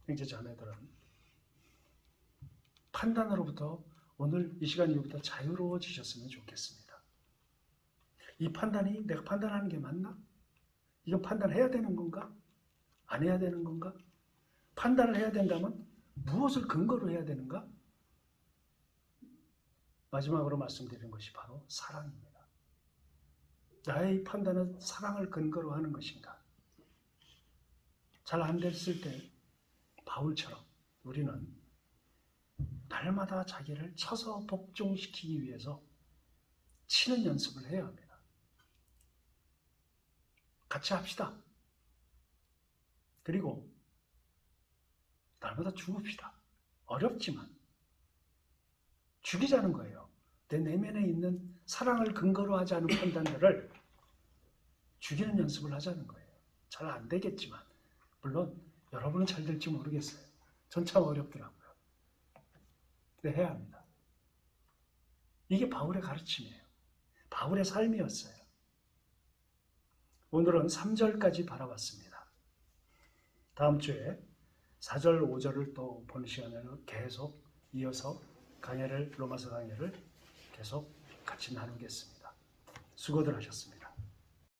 형제 자매들은 판단으로부터 오늘 이 시간 이후부터 자유로워지셨으면 좋겠습니다. 이 판단이 내가 판단하는 게 맞나? 이건 판단해야 되는 건가? 안 해야 되는 건가? 판단을 해야 된다면 무엇을 근거로 해야 되는가? 마지막으로 말씀드리는 것이 바로 사랑입니다. 나의 판단은 사랑을 근거로 하는 것인가? 잘 안 됐을 때 바울처럼 우리는 날마다 자기를 쳐서 복종시키기 위해서 치는 연습을 해야 합니다. 같이 합시다. 그리고 날마다 죽읍시다. 어렵지만 죽이자는 거예요. 내 내면에 있는 사랑을 근거로 하지 않은 판단들을 죽이는 연습을 하자는 거예요. 잘 안 되겠지만, 물론 여러분은 잘 될지 모르겠어요. 전 참 어렵더라고요. 근데 해야 합니다. 이게 바울의 가르침이에요. 바울의 삶이었어요. 오늘은 3절까지 바라봤습니다. 다음 주에 4절, 5절을 또 보는 시간에는 계속 이어서 로마서 강해를 계속 같이 나누겠습니다. 수고들 하셨습니다.